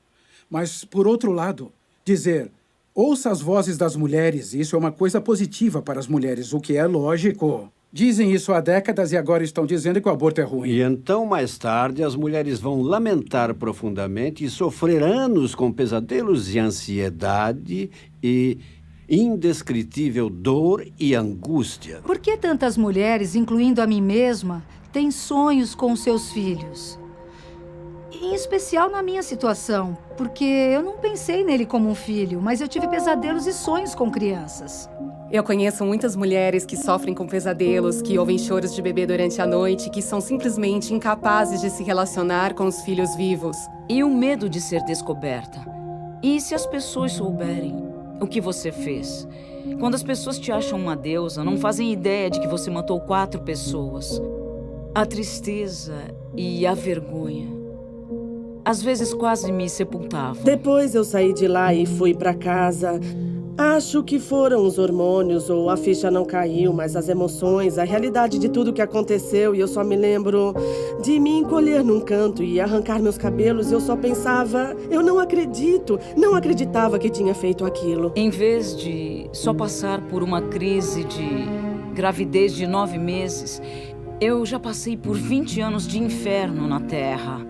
S16: Mas, por outro lado, dizer, ouça as vozes das mulheres, isso é uma coisa positiva para as mulheres, o que é lógico. Dizem isso há décadas e agora estão dizendo que o aborto é ruim.
S7: E então, mais tarde, as mulheres vão lamentar profundamente e sofrer anos com pesadelos de ansiedade e indescritível dor e angústia.
S21: Por que tantas mulheres, incluindo a mim mesma, têm sonhos com seus filhos? Em especial na minha situação, porque eu não pensei nele como um filho, mas eu tive pesadelos e sonhos com crianças.
S25: Eu conheço muitas mulheres que sofrem com pesadelos, que ouvem choros de bebê durante a noite, que são simplesmente incapazes de se relacionar com os filhos vivos.
S26: E o medo de ser descoberta. E se as pessoas souberem o que você fez? Quando as pessoas te acham uma deusa, não fazem ideia de que você matou 4 pessoas. A tristeza e a vergonha às vezes quase me sepultavam.
S22: Depois eu saí de lá e fui pra casa. Acho que foram os hormônios ou a ficha não caiu, mas as emoções, a realidade de tudo que aconteceu, e eu só me lembro de me encolher num canto e arrancar meus cabelos. Eu só pensava, eu não acredito, não acreditava que tinha feito aquilo.
S26: Em vez de só passar por uma crise de gravidez de 9 meses, eu já passei por 20 anos de inferno na Terra,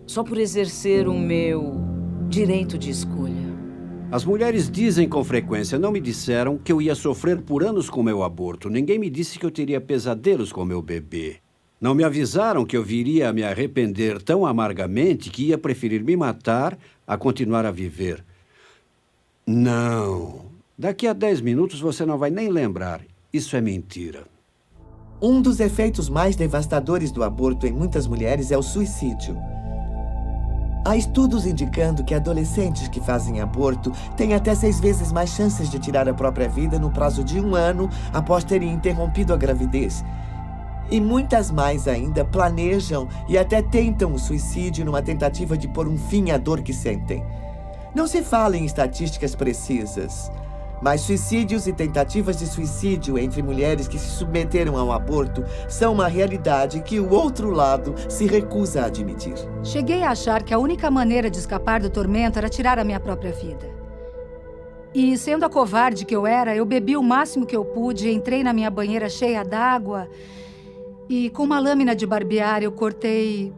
S26: só por exercer o meu direito de escolha.
S7: As mulheres dizem com frequência, não me disseram que eu ia sofrer por anos com meu aborto. Ninguém me disse que eu teria pesadelos com meu bebê. Não me avisaram que eu viria a me arrepender tão amargamente que ia preferir me matar a continuar a viver. Não. Daqui a 10 minutos você não vai nem lembrar. Isso é mentira.
S1: Um dos efeitos mais devastadores do aborto em muitas mulheres é o suicídio. Há estudos indicando que adolescentes que fazem aborto têm até 6 vezes mais chances de tirar a própria vida no prazo de 1 ano após terem interrompido a gravidez. E muitas mais ainda planejam e até tentam o suicídio numa tentativa de pôr um fim à dor que sentem. Não se fala em estatísticas precisas, mas suicídios e tentativas de suicídio entre mulheres que se submeteram ao aborto são uma realidade que o outro lado se recusa a admitir.
S21: Cheguei a achar que a única maneira de escapar do tormento era tirar a minha própria vida. E, sendo a covarde que eu era, eu bebi o máximo que eu pude, entrei na minha banheira cheia d'água e, com uma lâmina de barbear, eu cortei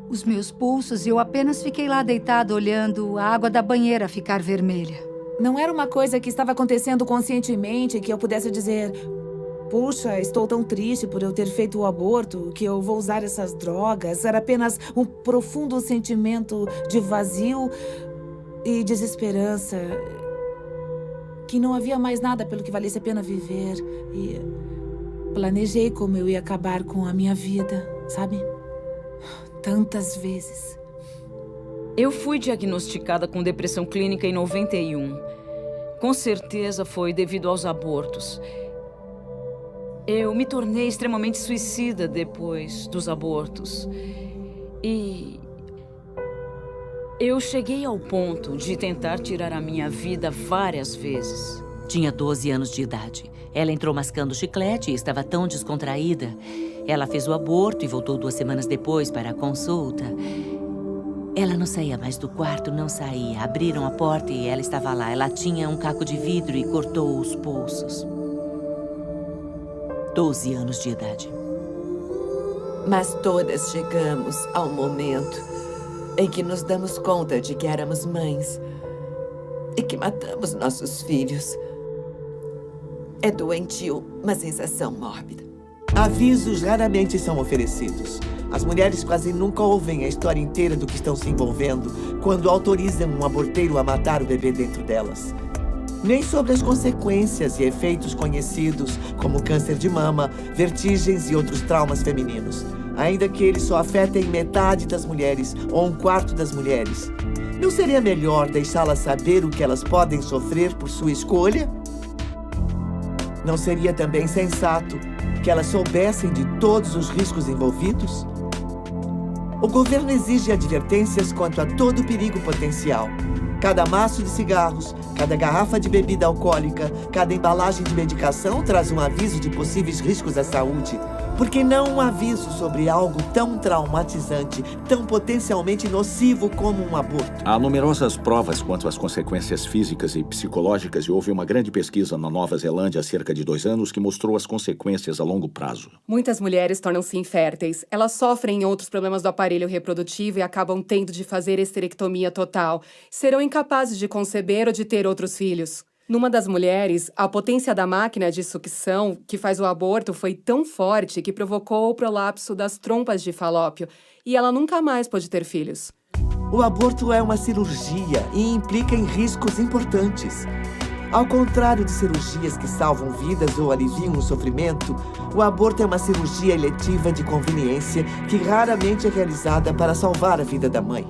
S21: os meus pulsos e eu apenas fiquei lá deitada olhando a água da banheira ficar vermelha.
S23: Não era uma coisa que estava acontecendo conscientemente, que eu pudesse dizer, puxa, estou tão triste por eu ter feito o aborto, que eu vou usar essas drogas. Era apenas um profundo sentimento de vazio e desesperança, que não havia mais nada pelo que valesse a pena viver. E planejei como eu ia acabar com a minha vida, sabe? Tantas vezes.
S26: Eu fui diagnosticada com depressão clínica em 91. Com certeza foi devido aos abortos. Eu me tornei extremamente suicida depois dos abortos. E eu cheguei ao ponto de tentar tirar a minha vida várias vezes.
S11: Tinha 12 anos de idade. Ela entrou mascando chiclete e estava tão descontraída. Ela fez o aborto e voltou 2 semanas depois para a consulta. Ela não saía mais do quarto, não saía. Abriram a porta e ela estava lá. Ela tinha um caco de vidro e cortou os pulsos. 12 anos de idade.
S20: Mas todas chegamos ao momento em que nos damos conta de que éramos mães e que matamos nossos filhos. É doentio, uma sensação mórbida.
S1: Avisos raramente são oferecidos. As mulheres quase nunca ouvem a história inteira do que estão se envolvendo quando autorizam um aborteiro a matar o bebê dentro delas. Nem sobre as consequências e efeitos conhecidos, como câncer de mama, vertigens e outros traumas femininos, ainda que eles só afetem metade das mulheres ou um quarto das mulheres. Não seria melhor deixá-las saber o que elas podem sofrer por sua escolha? Não seria também sensato que elas soubessem de todos os riscos envolvidos? O governo exige advertências quanto a todo perigo potencial. Cada maço de cigarros, cada garrafa de bebida alcoólica, cada embalagem de medicação traz um aviso de possíveis riscos à saúde. Por que não um aviso sobre algo tão traumatizante, tão potencialmente nocivo como um aborto?
S4: Há numerosas provas quanto às consequências físicas e psicológicas e houve uma grande pesquisa na Nova Zelândia há cerca de 2 anos que mostrou as consequências a longo prazo.
S25: Muitas mulheres tornam-se inférteis. Elas sofrem outros problemas do aparelho reprodutivo e acabam tendo de fazer esterectomia total. Serão incapazes de conceber ou de ter outros filhos. Numa das mulheres, a potência da máquina de sucção que faz o aborto foi tão forte que provocou o prolapso das trompas de Falópio e ela nunca mais pôde ter filhos.
S1: O aborto é uma cirurgia e implica em riscos importantes. Ao contrário de cirurgias que salvam vidas ou aliviam o sofrimento, o aborto é uma cirurgia eletiva de conveniência que raramente é realizada para salvar a vida da mãe.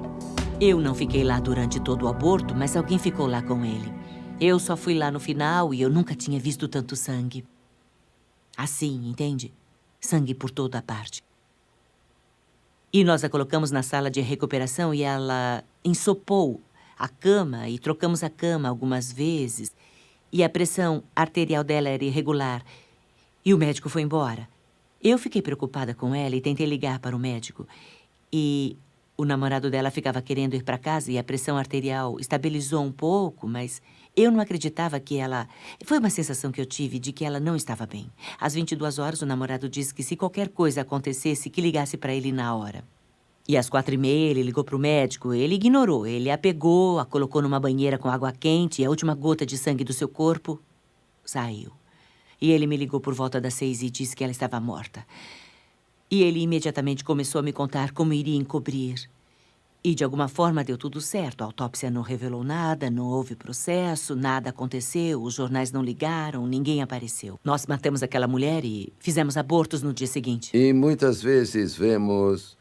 S11: Eu não fiquei lá durante todo o aborto, mas alguém ficou lá com ele. Eu só fui lá no final e eu nunca tinha visto tanto sangue. Assim, entende? Sangue por toda a parte. E nós a colocamos na sala de recuperação e ela ensopou a cama e trocamos a cama algumas vezes. E a pressão arterial dela era irregular. E o médico foi embora. Eu fiquei preocupada com ela e tentei ligar para o médico. E o namorado dela ficava querendo ir para casa e a pressão arterial estabilizou um pouco, mas eu não acreditava que ela... Foi uma sensação que eu tive de que ela não estava bem. Às 22 horas, o namorado disse que se qualquer coisa acontecesse, que ligasse para ele na hora. E às 4h30, ele ligou para o médico. Ele ignorou. Ele a pegou, a colocou numa banheira com água quente e a última gota de sangue do seu corpo saiu. E ele me ligou por volta das 6 e disse que ela estava morta. E ele imediatamente começou a me contar como iria encobrir. E, de alguma forma, deu tudo certo. A autópsia não revelou nada, não houve processo, nada aconteceu, os jornais não ligaram, ninguém apareceu. Nós matamos aquela mulher e fizemos abortos no dia seguinte.
S17: E muitas vezes vemos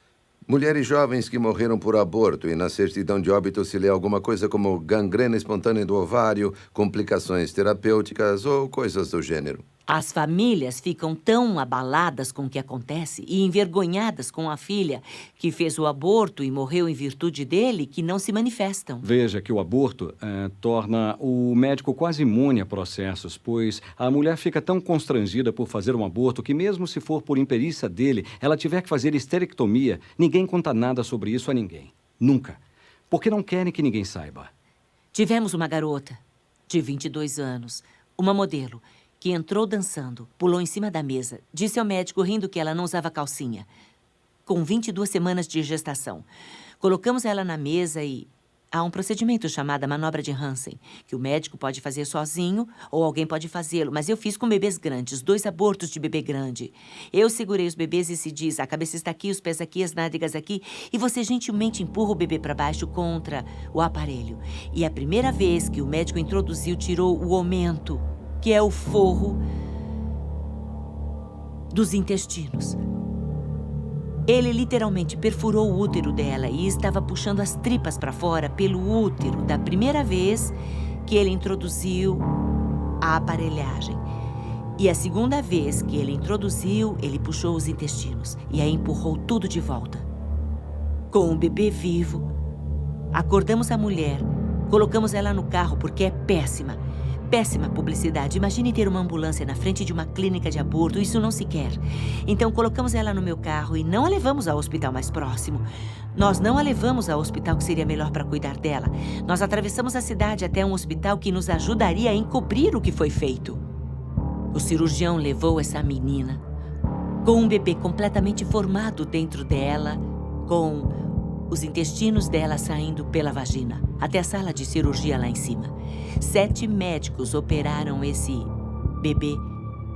S17: mulheres jovens que morreram por aborto e na certidão de óbito se lê alguma coisa como gangrena espontânea do ovário, complicações terapêuticas ou coisas do gênero.
S11: As famílias ficam tão abaladas com o que acontece e envergonhadas com a filha que fez o aborto e morreu em virtude dele que não se manifestam.
S9: Veja que o aborto torna o médico quase imune a processos, pois a mulher fica tão constrangida por fazer um aborto que mesmo se for por imperícia dele, ela tiver que fazer esterectomia, ninguém conta nada sobre isso a ninguém. Nunca. Porque não querem que ninguém saiba.
S11: Tivemos uma garota de 22 anos, uma modelo, que entrou dançando, pulou em cima da mesa, disse ao médico rindo que ela não usava calcinha, com 22 semanas de gestação. Colocamos ela na mesa e há um procedimento chamado manobra de Hansen, que o médico pode fazer sozinho ou alguém pode fazê-lo, mas eu fiz com bebês grandes, 2 abortos de bebê grande. Eu segurei os bebês e se diz, a cabeça está aqui, os pés aqui, as nádegas aqui, e você gentilmente empurra o bebê para baixo contra o aparelho. E a primeira vez que o médico introduziu, tirou o aumento, que é o forro dos intestinos. Ele literalmente perfurou o útero dela e estava puxando as tripas para fora pelo útero da primeira vez que ele introduziu a aparelhagem. E a segunda vez que ele introduziu, ele puxou os intestinos e aí empurrou tudo de volta. Com o bebê vivo, acordamos a mulher, colocamos ela no carro porque é péssima. péssima publicidade. Imagine ter uma ambulância na frente de uma clínica de aborto. Isso não se quer. Então, colocamos ela no meu carro e não a levamos ao hospital mais próximo. Nós não a levamos ao hospital que seria melhor para cuidar dela. Nós atravessamos a cidade até um hospital que nos ajudaria a encobrir o que foi feito. O cirurgião levou essa menina com um bebê completamente formado dentro dela, com os intestinos dela saindo pela vagina, até a sala de cirurgia lá em cima. 7 médicos operaram esse bebê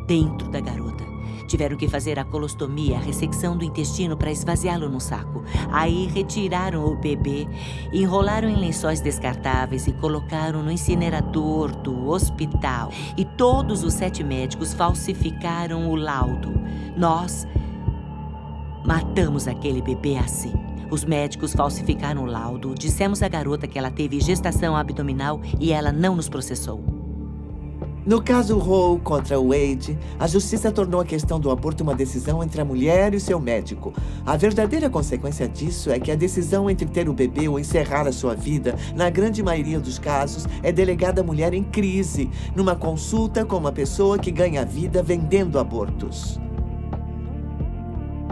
S11: dentro da garota. Tiveram que fazer a colostomia, a ressecção do intestino para esvaziá-lo no saco. Aí retiraram o bebê, enrolaram em lençóis descartáveis e colocaram no incinerador do hospital. E todos os 7 médicos falsificaram o laudo. Nós matamos aquele bebê assim. Os médicos falsificaram o laudo, dissemos à garota que ela teve gestação abdominal e ela não nos processou.
S1: No caso Roe contra Wade, a justiça tornou a questão do aborto uma decisão entre a mulher e o seu médico. A verdadeira consequência disso é que a decisão entre ter o bebê ou encerrar a sua vida, na grande maioria dos casos, é delegada à mulher em crise, numa consulta com uma pessoa que ganha vida vendendo abortos.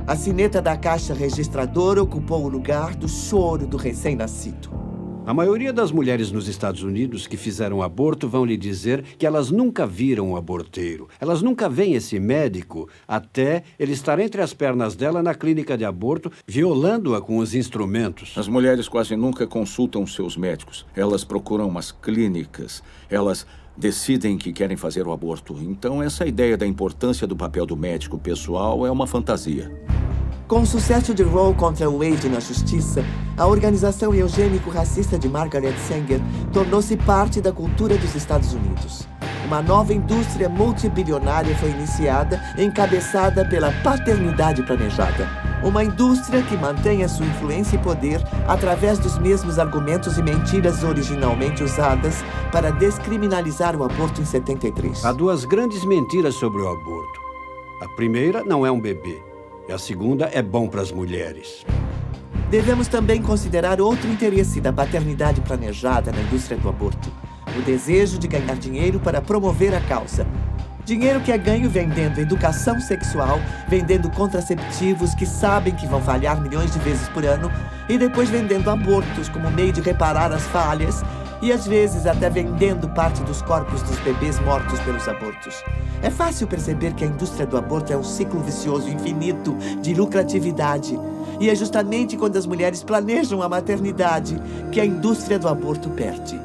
S1: A sineta da caixa registradora ocupou o lugar do choro do recém-nascido.
S7: A maioria das mulheres nos Estados Unidos que fizeram aborto vão lhe dizer que elas nunca viram um aborteiro. Elas nunca veem esse médico até ele estar entre as pernas dela na clínica de aborto, violando-a com os instrumentos.
S4: As mulheres quase nunca consultam seus médicos. Elas procuram umas clínicas. Elas decidem que querem fazer o aborto. Então, essa ideia da importância do papel do médico pessoal é uma fantasia.
S1: Com o sucesso de Roe contra Wade na justiça, a organização eugênico-racista de Margaret Sanger tornou-se parte da cultura dos Estados Unidos. Uma nova indústria multibilionária foi iniciada, encabeçada pela paternidade planejada. Uma indústria que mantém a sua influência e poder através dos mesmos argumentos e mentiras originalmente usadas para descriminalizar o aborto em 73.
S7: Há 2 grandes mentiras sobre o aborto. A primeira não é um bebê. E a segunda é bom para as mulheres.
S1: Devemos também considerar outro interesse da paternidade planejada na indústria do aborto. O desejo de ganhar dinheiro para promover a causa. Dinheiro que é ganho vendendo educação sexual, vendendo contraceptivos que sabem que vão falhar milhões de vezes por ano, e depois vendendo abortos como meio de reparar as falhas, e às vezes até vendendo parte dos corpos dos bebês mortos pelos abortos. É fácil perceber que a indústria do aborto é um ciclo vicioso infinito de lucratividade. E é justamente quando as mulheres planejam a maternidade que a indústria do aborto perde.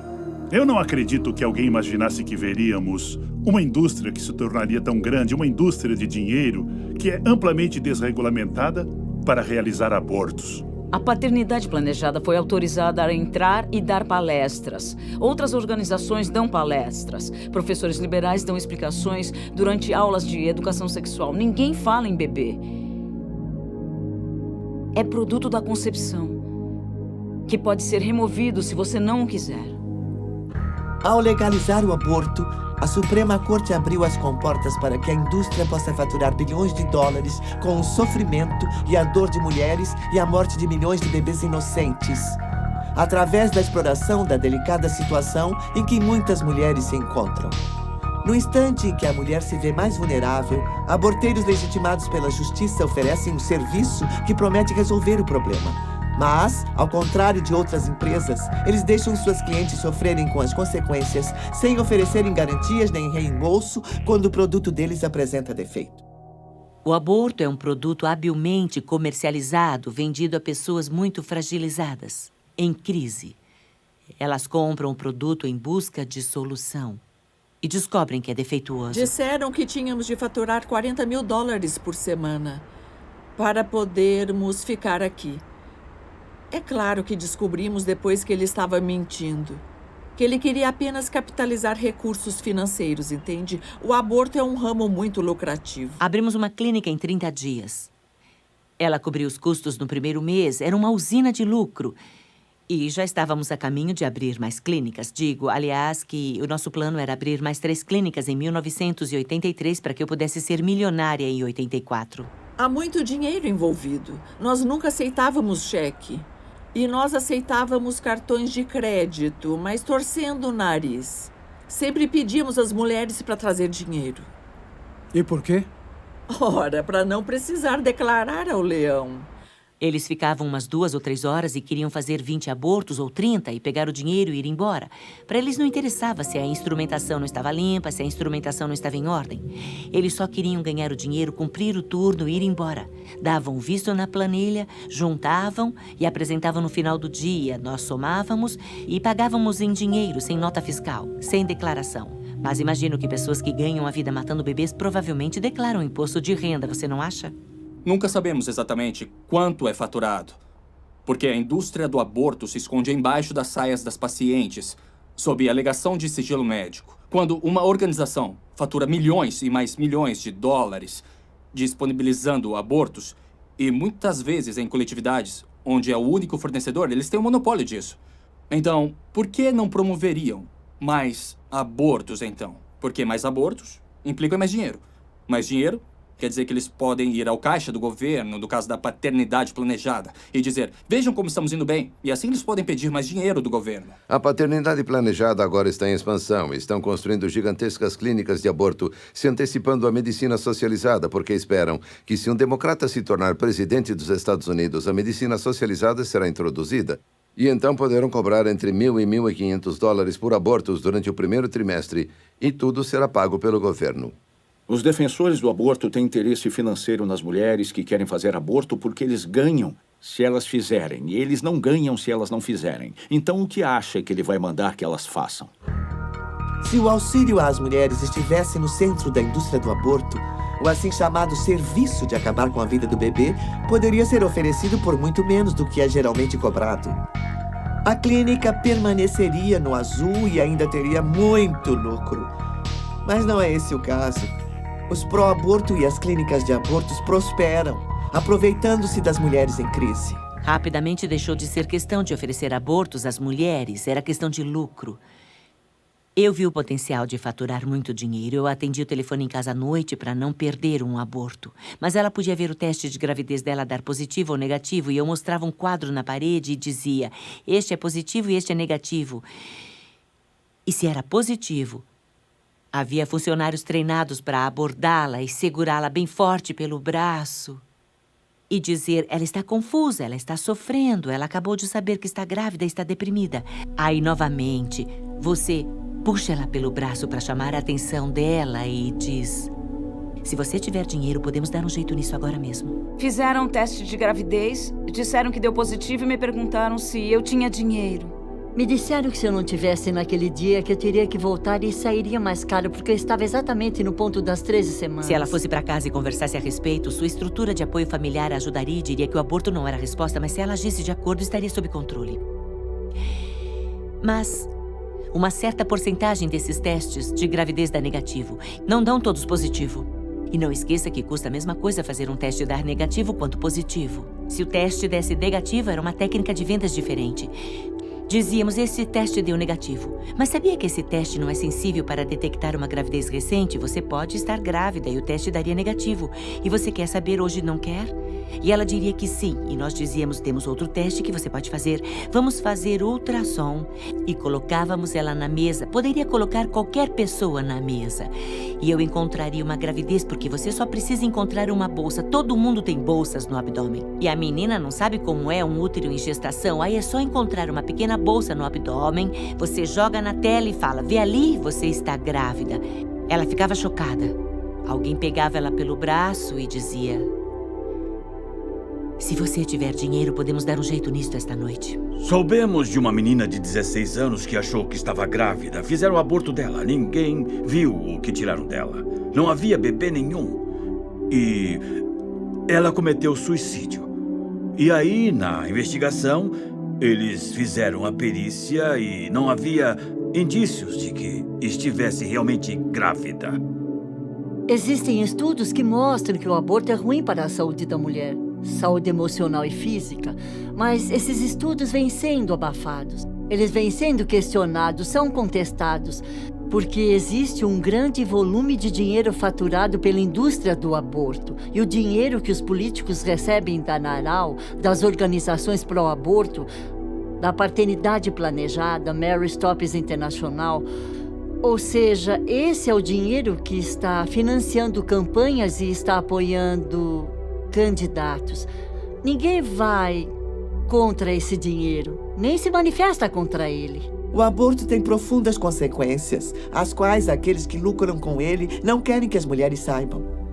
S2: Eu não acredito que alguém imaginasse que veríamos uma indústria que se tornaria tão grande, uma indústria de dinheiro que é amplamente desregulamentada para realizar abortos.
S26: A paternidade planejada foi autorizada a entrar e dar palestras. Outras organizações dão palestras. Professores liberais dão explicações durante aulas de educação sexual. Ninguém fala em bebê. É produto da concepção, que pode ser removido se você não o quiser.
S1: Ao legalizar o aborto, a Suprema Corte abriu as comportas para que a indústria possa faturar bilhões de dólares com o sofrimento e a dor de mulheres e a morte de milhões de bebês inocentes, através da exploração da delicada situação em que muitas mulheres se encontram. No instante em que a mulher se vê mais vulnerável, aborteiros legitimados pela justiça oferecem um serviço que promete resolver o problema. Mas, ao contrário de outras empresas, eles deixam suas clientes sofrerem com as consequências sem oferecerem garantias nem reembolso quando o produto deles apresenta defeito.
S11: O aborto é um produto habilmente comercializado, vendido a pessoas muito fragilizadas, em crise. Elas compram o produto em busca de solução e descobrem que é defeituoso.
S19: Disseram que tínhamos de faturar $40 mil por semana para podermos ficar aqui. É claro que descobrimos depois que ele estava mentindo. Que ele queria apenas capitalizar recursos financeiros, entende? O aborto é um ramo muito lucrativo.
S11: Abrimos uma clínica em 30 dias. Ela cobriu os custos no primeiro mês. Era uma usina de lucro. E já estávamos a caminho de abrir mais clínicas. Digo, aliás, que o nosso plano era abrir mais 3 clínicas em 1983 para que eu pudesse ser milionária em 84.
S19: Há muito dinheiro envolvido. Nós nunca aceitávamos cheque. E nós aceitávamos cartões de crédito, mas torcendo o nariz. Sempre pedíamos às mulheres para trazer dinheiro.
S16: E por quê?
S19: Ora, para não precisar declarar ao leão.
S11: Eles ficavam umas 2 ou 3 horas e queriam fazer 20 abortos ou 30 e pegar o dinheiro e ir embora. Para eles não interessava se a instrumentação não estava limpa, se a instrumentação não estava em ordem. Eles só queriam ganhar o dinheiro, cumprir o turno e ir embora. Davam visto na planilha, juntavam e apresentavam no final do dia. Nós somávamos e pagávamos em dinheiro, sem nota fiscal, sem declaração. Mas imagino que pessoas que ganham a vida matando bebês provavelmente declaram imposto de renda, você não acha?
S8: Nunca sabemos exatamente quanto é faturado, porque a indústria do aborto se esconde embaixo das saias das pacientes, sob a alegação de sigilo médico. Quando uma organização fatura milhões e mais milhões de dólares disponibilizando abortos, e muitas vezes em coletividades, onde é o único fornecedor, eles têm um monopólio disso. Então, por que não promoveriam mais abortos, então? Porque mais abortos implicam mais dinheiro. Mais dinheiro quer dizer que eles podem ir ao caixa do governo, no caso da paternidade planejada, e dizer, vejam como estamos indo bem. E assim eles podem pedir mais dinheiro do governo.
S17: A paternidade planejada agora está em expansão. Estão construindo gigantescas clínicas de aborto, se antecipando à medicina socializada, porque esperam que se um democrata se tornar presidente dos Estados Unidos, a medicina socializada será introduzida. E então poderão cobrar entre $1.000 e $1.500 por abortos durante o primeiro trimestre, e tudo será pago pelo governo.
S4: Os defensores do aborto têm interesse financeiro nas mulheres que querem fazer aborto porque eles ganham se elas fizerem, e eles não ganham se elas não fizerem. Então, o que acha que ele vai mandar que elas façam?
S1: Se o auxílio às mulheres estivesse no centro da indústria do aborto, o assim chamado serviço de acabar com a vida do bebê poderia ser oferecido por muito menos do que é geralmente cobrado. A clínica permaneceria no azul e ainda teria muito lucro. Mas não é esse o caso. Os pró-aborto e as clínicas de abortos prosperam, aproveitando-se das mulheres em crise.
S11: Rapidamente deixou de ser questão de oferecer abortos às mulheres, era questão de lucro. Eu vi o potencial de faturar muito dinheiro. Eu atendi o telefone em casa à noite para não perder um aborto. Mas ela podia ver o teste de gravidez dela dar positivo ou negativo e eu mostrava um quadro na parede e dizia, este é positivo e este é negativo. E se era positivo, havia funcionários treinados para abordá-la e segurá-la bem forte pelo braço e dizer, ela está confusa, ela está sofrendo, ela acabou de saber que está grávida e está deprimida. Aí, novamente, você puxa ela pelo braço para chamar a atenção dela e diz, se você tiver dinheiro, podemos dar um jeito nisso agora mesmo.
S26: Fizeram um teste de gravidez, disseram que deu positivo e me perguntaram se eu tinha dinheiro.
S24: Me disseram que se eu não tivesse naquele dia, que eu teria que voltar e sairia mais caro, porque eu estava exatamente no ponto das 13 semanas.
S11: Se ela fosse para casa e conversasse a respeito, sua estrutura de apoio familiar a ajudaria e diria que o aborto não era a resposta, mas se ela agisse de acordo, estaria sob controle. Mas uma certa porcentagem desses testes de gravidez dá negativo. Não dão todos positivo. E não esqueça que custa a mesma coisa fazer um teste dar negativo quanto positivo. Se o teste desse negativo, era uma técnica de vendas diferente. Dizíamos, esse teste deu negativo. Mas sabia que esse teste não é sensível para detectar uma gravidez recente? Você pode estar grávida e o teste daria negativo. E você quer saber hoje, não quer? E ela diria que sim. E nós dizíamos, temos outro teste que você pode fazer. Vamos fazer ultrassom. E colocávamos ela na mesa. Poderia colocar qualquer pessoa na mesa. E eu encontraria uma gravidez, porque você só precisa encontrar uma bolsa. Todo mundo tem bolsas no abdômen. E a menina não sabe como é um útero em gestação. Aí é só encontrar uma pequena bolsa no abdômen. Você joga na tela e fala, vê ali, você está grávida. Ela ficava chocada. Alguém pegava ela pelo braço e dizia, se você tiver dinheiro, podemos dar um jeito nisso esta noite.
S18: Soubemos de uma menina de 16 anos que achou que estava grávida. Fizeram o aborto dela. Ninguém viu o que tiraram dela. Não havia bebê nenhum. E ela cometeu suicídio. E aí, na investigação, eles fizeram a perícia e não havia indícios de que estivesse realmente grávida.
S24: Existem estudos que mostram que o aborto é ruim para a saúde da mulher. Saúde emocional e física, mas esses estudos vêm sendo abafados. Eles vêm sendo questionados, são contestados, porque existe um grande volume de dinheiro faturado pela indústria do aborto. E o dinheiro que os políticos recebem da NARAL, das organizações pró-aborto, da paternidade planejada, Mary Stoppes International, Ou seja, esse é o dinheiro que está financiando campanhas e está apoiando candidatos. Ninguém vai contra esse dinheiro, nem se manifesta contra ele.
S1: O aborto tem profundas consequências, as quais aqueles que lucram com ele não querem que as mulheres saibam.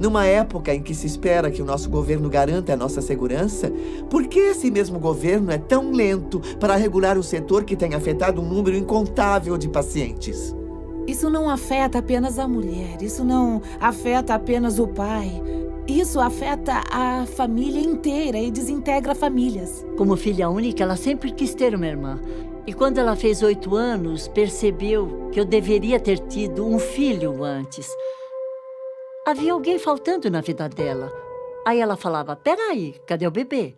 S1: Numa época em que se espera que o nosso governo garanta a nossa segurança, por que esse mesmo governo é tão lento para regular o setor que tem afetado um número incontável de pacientes?
S23: Isso não afeta apenas a mulher, isso não afeta apenas o pai. Isso afeta a família inteira e desintegra famílias.
S24: Como filha única, ela sempre quis ter uma irmã. E quando ela fez 8 anos, percebeu que eu deveria ter tido um filho antes. Havia alguém faltando na vida dela. Aí ela falava, peraí, cadê o bebê?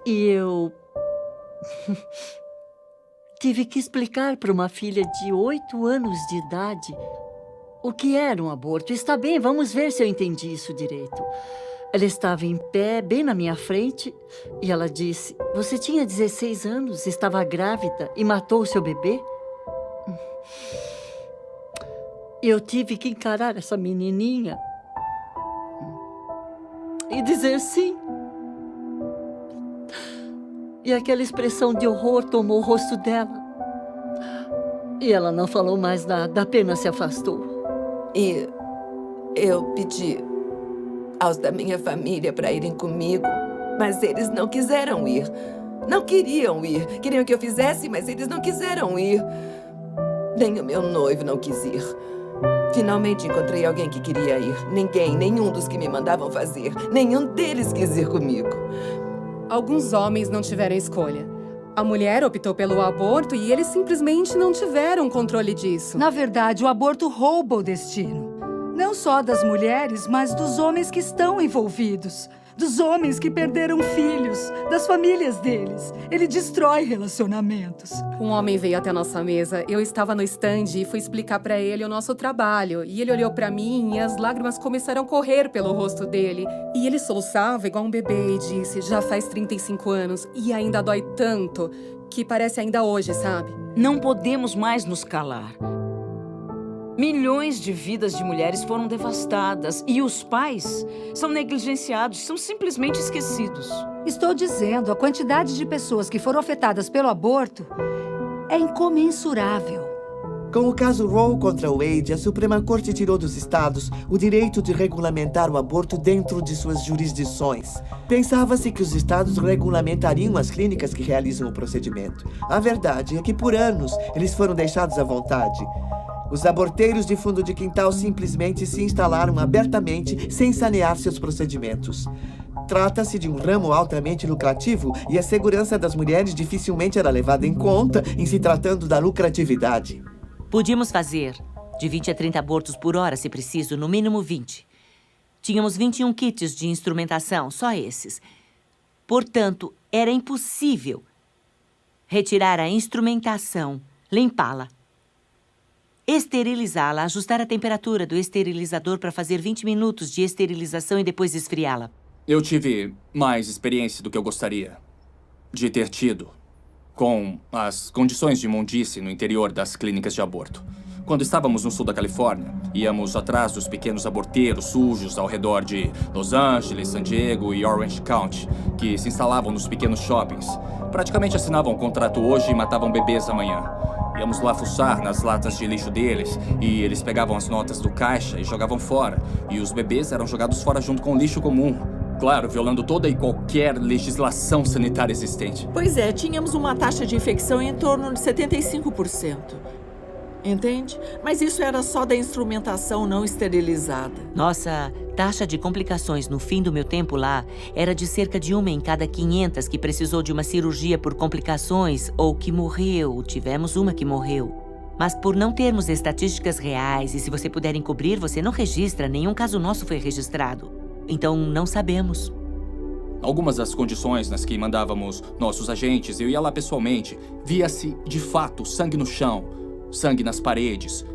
S24: E eu tive que explicar para uma filha de 8 anos de idade o que era um aborto. Está bem, vamos ver se eu entendi isso direito. Ela estava em pé, bem na minha frente, e ela disse, você tinha 16 anos, estava grávida e matou o seu bebê? Eu tive que encarar essa menininha e dizer sim. E aquela expressão de horror tomou o rosto dela. E ela não falou mais nada, apenas se afastou.
S20: E eu pedi aos da minha família para irem comigo, mas eles não quiseram ir. Não queriam ir. Queriam que eu fizesse, mas eles não quiseram ir. Nem o meu noivo não quis ir. Finalmente encontrei alguém que queria ir. Ninguém, nenhum dos que me mandavam fazer. Nenhum deles quis ir comigo.
S25: Alguns homens não tiveram escolha. A mulher optou pelo aborto e eles simplesmente não tiveram controle disso.
S21: Na verdade, o aborto rouba o destino. Não só das mulheres, mas dos homens que estão envolvidos. Dos homens que perderam filhos, das famílias deles. Ele destrói relacionamentos.
S25: Um homem veio até a nossa mesa. Eu estava no stand e fui explicar para ele o nosso trabalho. E ele olhou para mim e as lágrimas começaram a correr pelo rosto dele. E ele soluçava igual um bebê e disse, já faz 35 anos e ainda dói tanto que parece ainda hoje, sabe?
S26: Não podemos mais nos calar. Milhões de vidas de mulheres foram devastadas e os pais são negligenciados, são simplesmente esquecidos.
S21: Estou dizendo, a quantidade de pessoas que foram afetadas pelo aborto é incomensurável.
S1: Com o caso Roe contra Wade, a Suprema Corte tirou dos estados o direito de regulamentar o aborto dentro de suas jurisdições. Pensava-se que os estados regulamentariam as clínicas que realizam o procedimento. A verdade é que, por anos, eles foram deixados à vontade. Os aborteiros de fundo de quintal simplesmente se instalaram abertamente sem sanear seus procedimentos. Trata-se de um ramo altamente lucrativo e a segurança das mulheres dificilmente era levada em conta em se tratando da lucratividade.
S11: Podíamos fazer de 20 a 30 abortos por hora, se preciso, no mínimo 20. Tínhamos 21 kits de instrumentação, só esses. Portanto, era impossível retirar a instrumentação, limpá-la, esterilizá-la, ajustar a temperatura do esterilizador para fazer 20 minutos de esterilização e depois esfriá-la.
S8: Eu tive mais experiência do que eu gostaria de ter tido com as condições de imundície no interior das clínicas de aborto. Quando estávamos no sul da Califórnia, íamos atrás dos pequenos aborteiros sujos ao redor de Los Angeles, San Diego e Orange County, que se instalavam nos pequenos shoppings. Praticamente assinavam um contrato hoje e matavam bebês amanhã. Íamos lá fuçar nas latas de lixo deles e eles pegavam as notas do caixa e jogavam fora. E os bebês eram jogados fora junto com o lixo comum. Claro, violando toda e qualquer legislação sanitária existente.
S19: Pois é, tínhamos uma taxa de infecção em torno de 75%. Entende? Mas isso era só da instrumentação não esterilizada.
S11: Nossa taxa de complicações no fim do meu tempo lá era de cerca de 1 em cada 500 que precisou de uma cirurgia por complicações ou que morreu. Tivemos uma que morreu. Mas por não termos estatísticas reais e se você puder encobrir, você não registra, nenhum caso nosso foi registrado. Então, não sabemos.
S8: Algumas das condições nas que mandávamos nossos agentes, eu ia lá pessoalmente, via-se, de fato, sangue no chão, sangue nas paredes,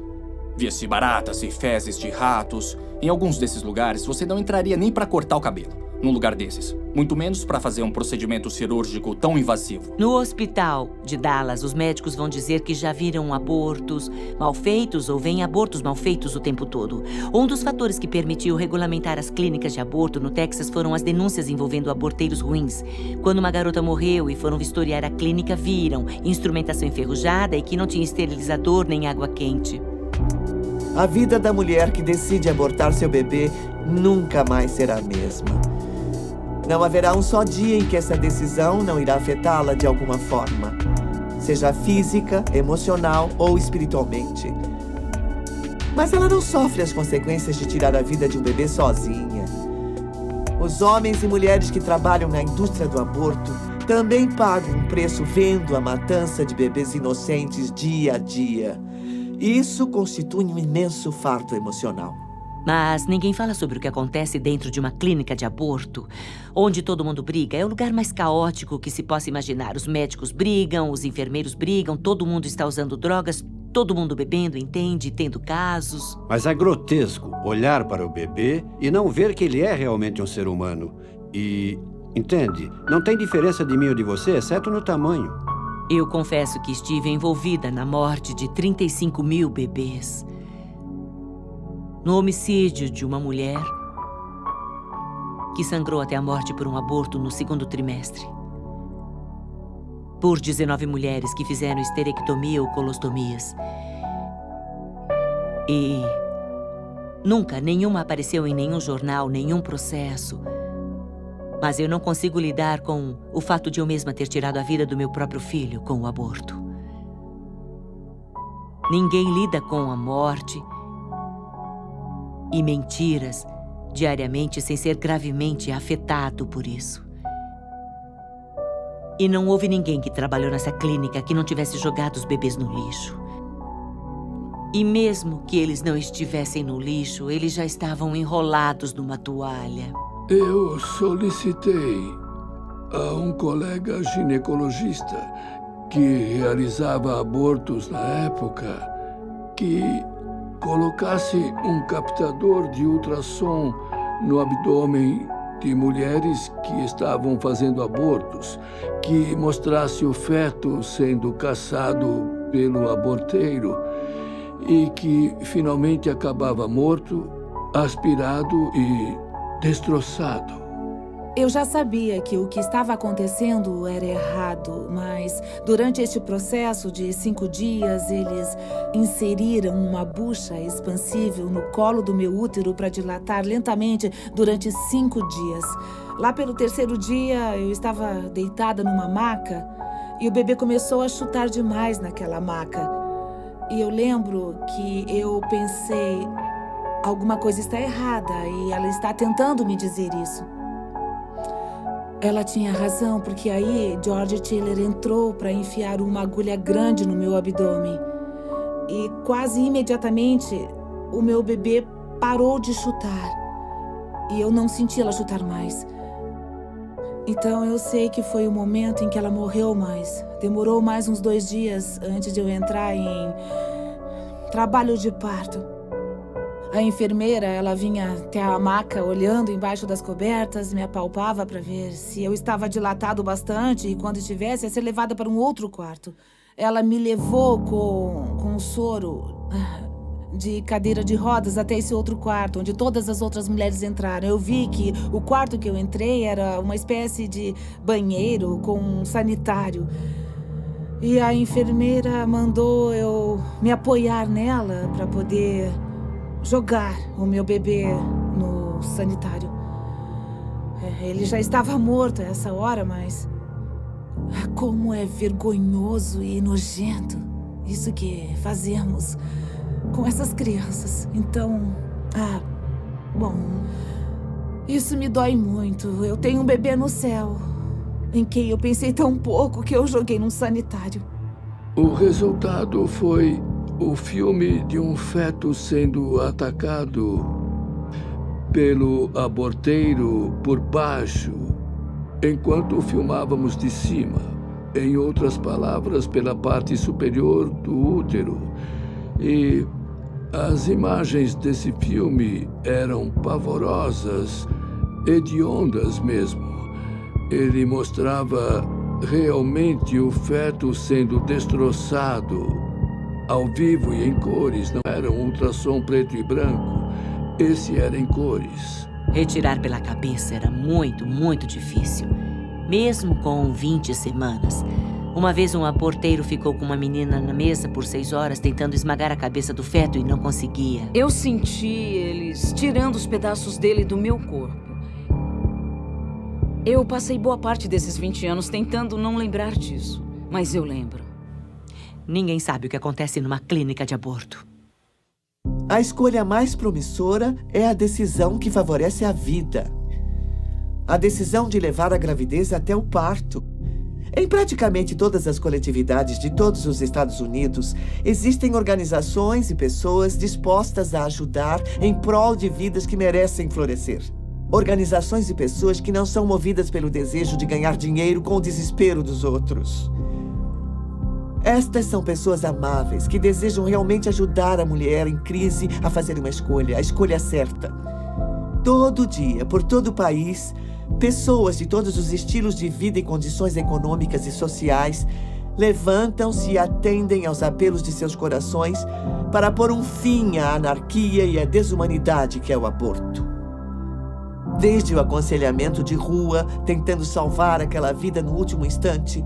S8: via-se baratas e fezes de ratos. Em alguns desses lugares, você não entraria nem para cortar o cabelo, num lugar desses. Muito menos para fazer um procedimento cirúrgico tão invasivo.
S11: No hospital de Dallas, os médicos vão dizer que já viram abortos mal feitos ou veem abortos mal feitos o tempo todo. Um dos fatores que permitiu regulamentar as clínicas de aborto no Texas foram as denúncias envolvendo aborteiros ruins. Quando uma garota morreu e foram vistoriar a clínica, viram instrumentação enferrujada e que não tinha esterilizador nem água quente.
S1: A vida da mulher que decide abortar seu bebê nunca mais será a mesma. Não haverá um só dia em que essa decisão não irá afetá-la de alguma forma, seja física, emocional ou espiritualmente. Mas ela não sofre as consequências de tirar a vida de um bebê sozinha. Os homens e mulheres que trabalham na indústria do aborto também pagam um preço vendo a matança de bebês inocentes dia a dia. Isso constitui um imenso fardo emocional.
S11: Mas ninguém fala sobre o que acontece dentro de uma clínica de aborto, onde todo mundo briga. É o lugar mais caótico que se possa imaginar. Os médicos brigam, os enfermeiros brigam, todo mundo está usando drogas, todo mundo bebendo, entende, tendo casos.
S7: Mas é grotesco olhar para o bebê e não ver que ele é realmente um ser humano. E, entende, não tem diferença de mim ou de você, exceto no tamanho.
S11: Eu confesso que estive envolvida na morte de 35 mil bebês. No homicídio de uma mulher que sangrou até a morte por um aborto no 2º trimestre. Por 19 mulheres que fizeram esterectomia ou colostomias. E nunca nenhuma apareceu em nenhum jornal, nenhum processo. Mas eu não consigo lidar com o fato de eu mesma ter tirado a vida do meu próprio filho com o aborto. Ninguém lida com a morte e mentiras diariamente sem ser gravemente afetado por isso. E não houve ninguém que trabalhou nessa clínica que não tivesse jogado os bebês no lixo. E mesmo que eles não estivessem no lixo, eles já estavam enrolados numa toalha.
S3: Eu solicitei a um colega ginecologista que realizava abortos na época que colocasse um captador de ultrassom no abdômen de mulheres que estavam fazendo abortos, que mostrasse o feto sendo caçado pelo aborteiro e que finalmente acabava morto, aspirado e destroçado.
S23: Eu já sabia que o que estava acontecendo era errado, mas durante este processo de 5 dias, eles inseriram uma bucha expansível no colo do meu útero para dilatar lentamente durante 5 dias. Lá pelo 3º dia, eu estava deitada numa maca e o bebê começou a chutar demais naquela maca. E eu lembro que eu pensei, alguma coisa está errada e ela está tentando me dizer isso. Ela tinha razão, porque aí George Tiller entrou para enfiar uma agulha grande no meu abdômen. E quase imediatamente o meu bebê parou de chutar. E eu não senti ela chutar mais. Então eu sei que foi o momento em que ela morreu, mas demorou mais uns 2 dias antes de eu entrar em trabalho de parto. A enfermeira, ela vinha até a maca olhando embaixo das cobertas, me apalpava para ver se eu estava dilatado bastante e quando estivesse, ia ser levada para um outro quarto. Ela me levou com um soro de cadeira de rodas até esse outro quarto, onde todas as outras mulheres entraram. Eu vi que o quarto que eu entrei era uma espécie de banheiro com um sanitário. E a enfermeira mandou eu me apoiar nela para poder jogar o meu bebê no sanitário. Ele já estava morto a essa hora, mas como é vergonhoso e nojento isso que fazemos com essas crianças. Então, bom, isso me dói muito. Eu tenho um bebê no céu, em quem eu pensei tão pouco que eu joguei num sanitário.
S3: O resultado foi o filme de um feto sendo atacado pelo aborteiro por baixo, enquanto filmávamos de cima. Em outras palavras, pela parte superior do útero. E as imagens desse filme eram pavorosas, hediondas mesmo. Ele mostrava realmente o feto sendo destroçado, ao vivo e em cores. Não era um ultrassom preto e branco. Esse era em cores.
S11: Retirar pela cabeça era muito, muito difícil. Mesmo com 20 semanas. Uma vez um aborteiro ficou com uma menina na mesa por 6 horas tentando esmagar a cabeça do feto e não conseguia.
S26: Eu senti eles tirando os pedaços dele do meu corpo. Eu passei boa parte desses 20 anos tentando não lembrar disso, mas eu lembro.
S11: Ninguém sabe o que acontece numa clínica de aborto.
S1: A escolha mais promissora é a decisão que favorece a vida. A decisão de levar a gravidez até o parto. Em praticamente todas as coletividades de todos os Estados Unidos, existem organizações e pessoas dispostas a ajudar em prol de vidas que merecem florescer. Organizações e pessoas que não são movidas pelo desejo de ganhar dinheiro com o desespero dos outros. Estas são pessoas amáveis que desejam realmente ajudar a mulher em crise a fazer uma escolha, a escolha certa. Todo dia, por todo o país, pessoas de todos os estilos de vida e condições econômicas e sociais levantam-se e atendem aos apelos de seus corações para pôr um fim à anarquia e à desumanidade que é o aborto. Desde o aconselhamento de rua, tentando salvar aquela vida no último instante,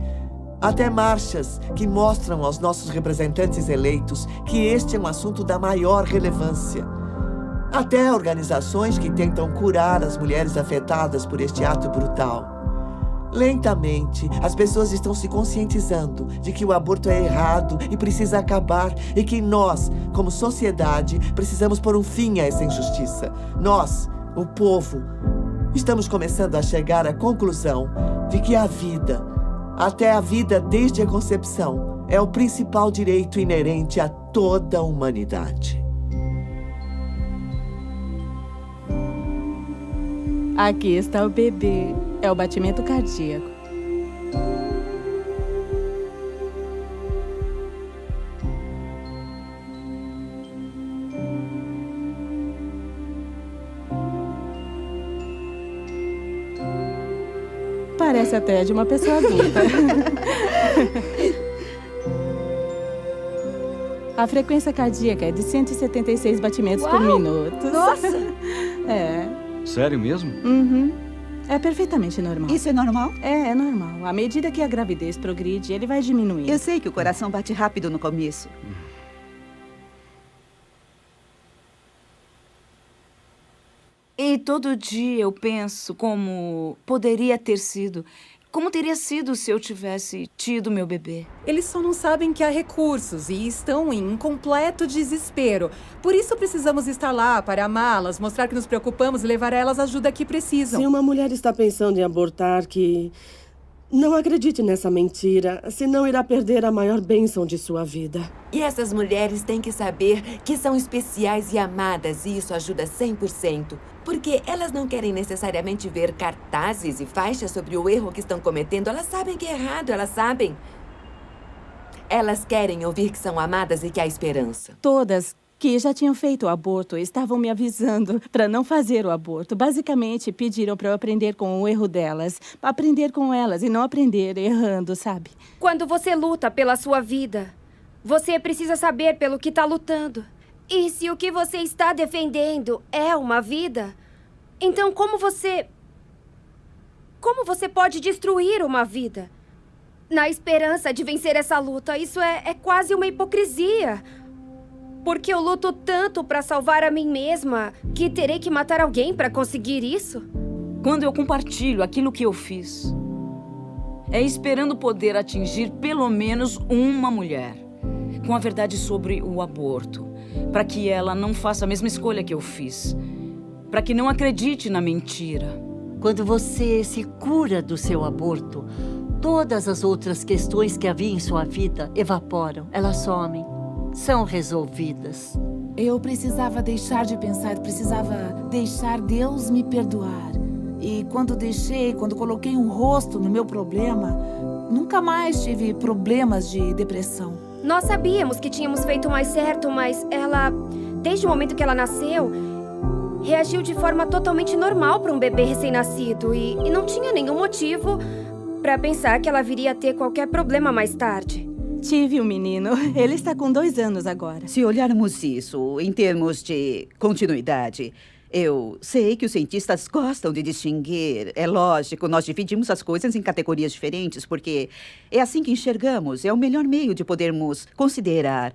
S1: até marchas que mostram aos nossos representantes eleitos que este é um assunto da maior relevância. Até organizações que tentam curar as mulheres afetadas por este ato brutal. Lentamente, as pessoas estão se conscientizando de que o aborto é errado e precisa acabar e que nós, como sociedade, precisamos pôr um fim a essa injustiça. Nós, o povo, estamos começando a chegar à conclusão de que a vida, até a vida desde a concepção, é o principal direito inerente a toda a humanidade.
S14: Aqui está o bebê. É o batimento cardíaco. Parece até de uma pessoa adulta. A frequência cardíaca é de 176 batimentos por minuto.
S5: Nossa!
S14: É.
S9: Sério mesmo?
S14: Uhum. É perfeitamente normal.
S5: Isso é normal?
S14: É normal. À medida que a gravidez progride, ele vai diminuindo.
S5: Eu sei que o coração bate rápido no começo.
S26: E todo dia eu penso como poderia ter sido. Como teria sido se eu tivesse tido meu bebê?
S25: Eles só não sabem que há recursos e estão em um completo desespero. Por isso precisamos estar lá para amá-las, mostrar que nos preocupamos e levar a elas a ajuda que precisam.
S22: Se uma mulher está pensando em abortar, que não acredite nessa mentira, senão irá perder a maior bênção de sua vida.
S20: E essas mulheres têm que saber que são especiais e amadas, e isso ajuda 100%. Porque elas não querem necessariamente ver cartazes e faixas sobre o erro que estão cometendo. Elas sabem que é errado, elas sabem. Elas querem ouvir que são amadas e que há esperança.
S14: Todas que já tinham feito o aborto estavam me avisando para não fazer o aborto. Basicamente, pediram para eu aprender com o erro delas. Aprender com elas e não aprender errando, sabe?
S6: Quando você luta pela sua vida, você precisa saber pelo que está lutando. E se o que você está defendendo é uma vida, então como você pode destruir uma vida? Na esperança de vencer essa luta, isso é quase uma hipocrisia. Porque eu luto tanto para salvar a mim mesma que terei que matar alguém para conseguir isso?
S26: Quando eu compartilho aquilo que eu fiz, é esperando poder atingir pelo menos uma mulher com a verdade sobre o aborto, para que ela não faça a mesma escolha que eu fiz, para que não acredite na mentira.
S24: Quando você se cura do seu aborto, todas as outras questões que havia em sua vida evaporam, elas somem, são resolvidas.
S23: Eu precisava deixar de pensar, precisava deixar Deus me perdoar. E quando coloquei um rosto no meu problema, nunca mais tive problemas de depressão.
S6: Nós sabíamos que tínhamos feito o mais certo, mas ela, desde o momento que ela nasceu, reagiu de forma totalmente normal para um bebê recém-nascido e não tinha nenhum motivo para pensar que ela viria a ter qualquer problema mais tarde.
S14: Tive um menino. Ele está com 2 anos agora.
S5: Se olharmos isso em termos de continuidade, eu sei que os cientistas gostam de distinguir. É lógico, nós dividimos as coisas em categorias diferentes, porque é assim que enxergamos. É o melhor meio de podermos considerar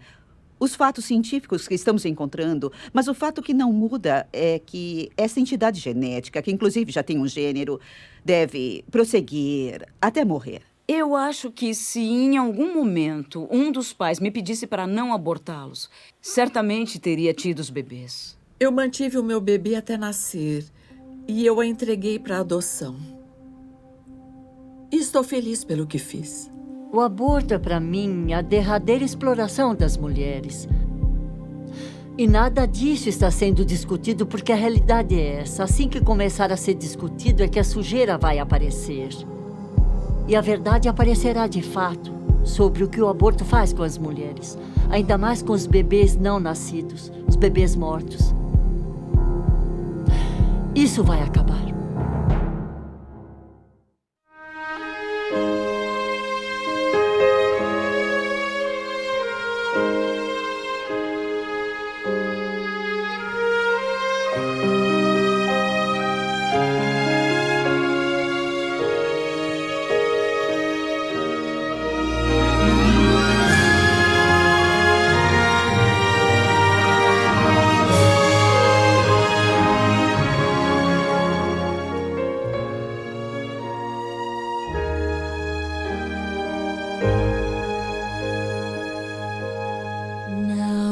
S5: os fatos científicos que estamos encontrando. Mas o fato que não muda é que essa entidade genética, que inclusive já tem um gênero, deve prosseguir até morrer.
S26: Eu acho que se em algum momento um dos pais me pedisse para não abortá-los, certamente teria tido os bebês.
S19: Eu mantive o meu bebê até nascer e eu a entreguei para adoção. E estou feliz pelo que fiz.
S24: O aborto é, para mim, a derradeira exploração das mulheres. E nada disso está sendo discutido porque a realidade é essa. Assim que começar a ser discutido é que a sujeira vai aparecer. E a verdade aparecerá de fato sobre o que o aborto faz com as mulheres. Ainda mais com os bebês não nascidos, os bebês mortos. Isso vai acabar.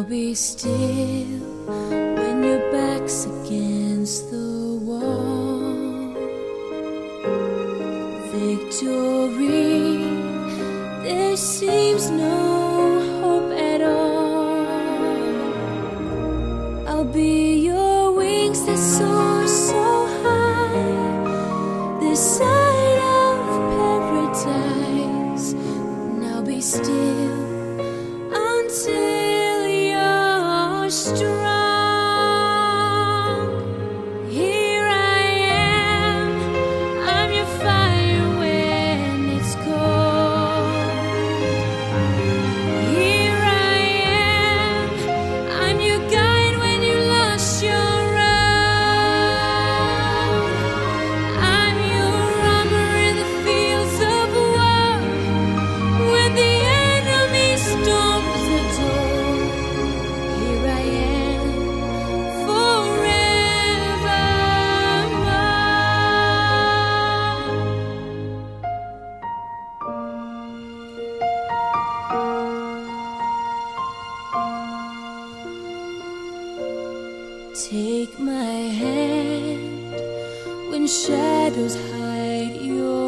S2: Be still when your back's against the wall. Victory, there seems no hope at all. I'll be your wings that soar so high, this side of paradise. Now be still until strong. Here I am, I'm your fire when it's cold. Here I am, I'm your guide when you lost your road. I'm your armor in the fields of war, when the enemy storms the door. Here I am forevermore. Take my hand when shadows hide your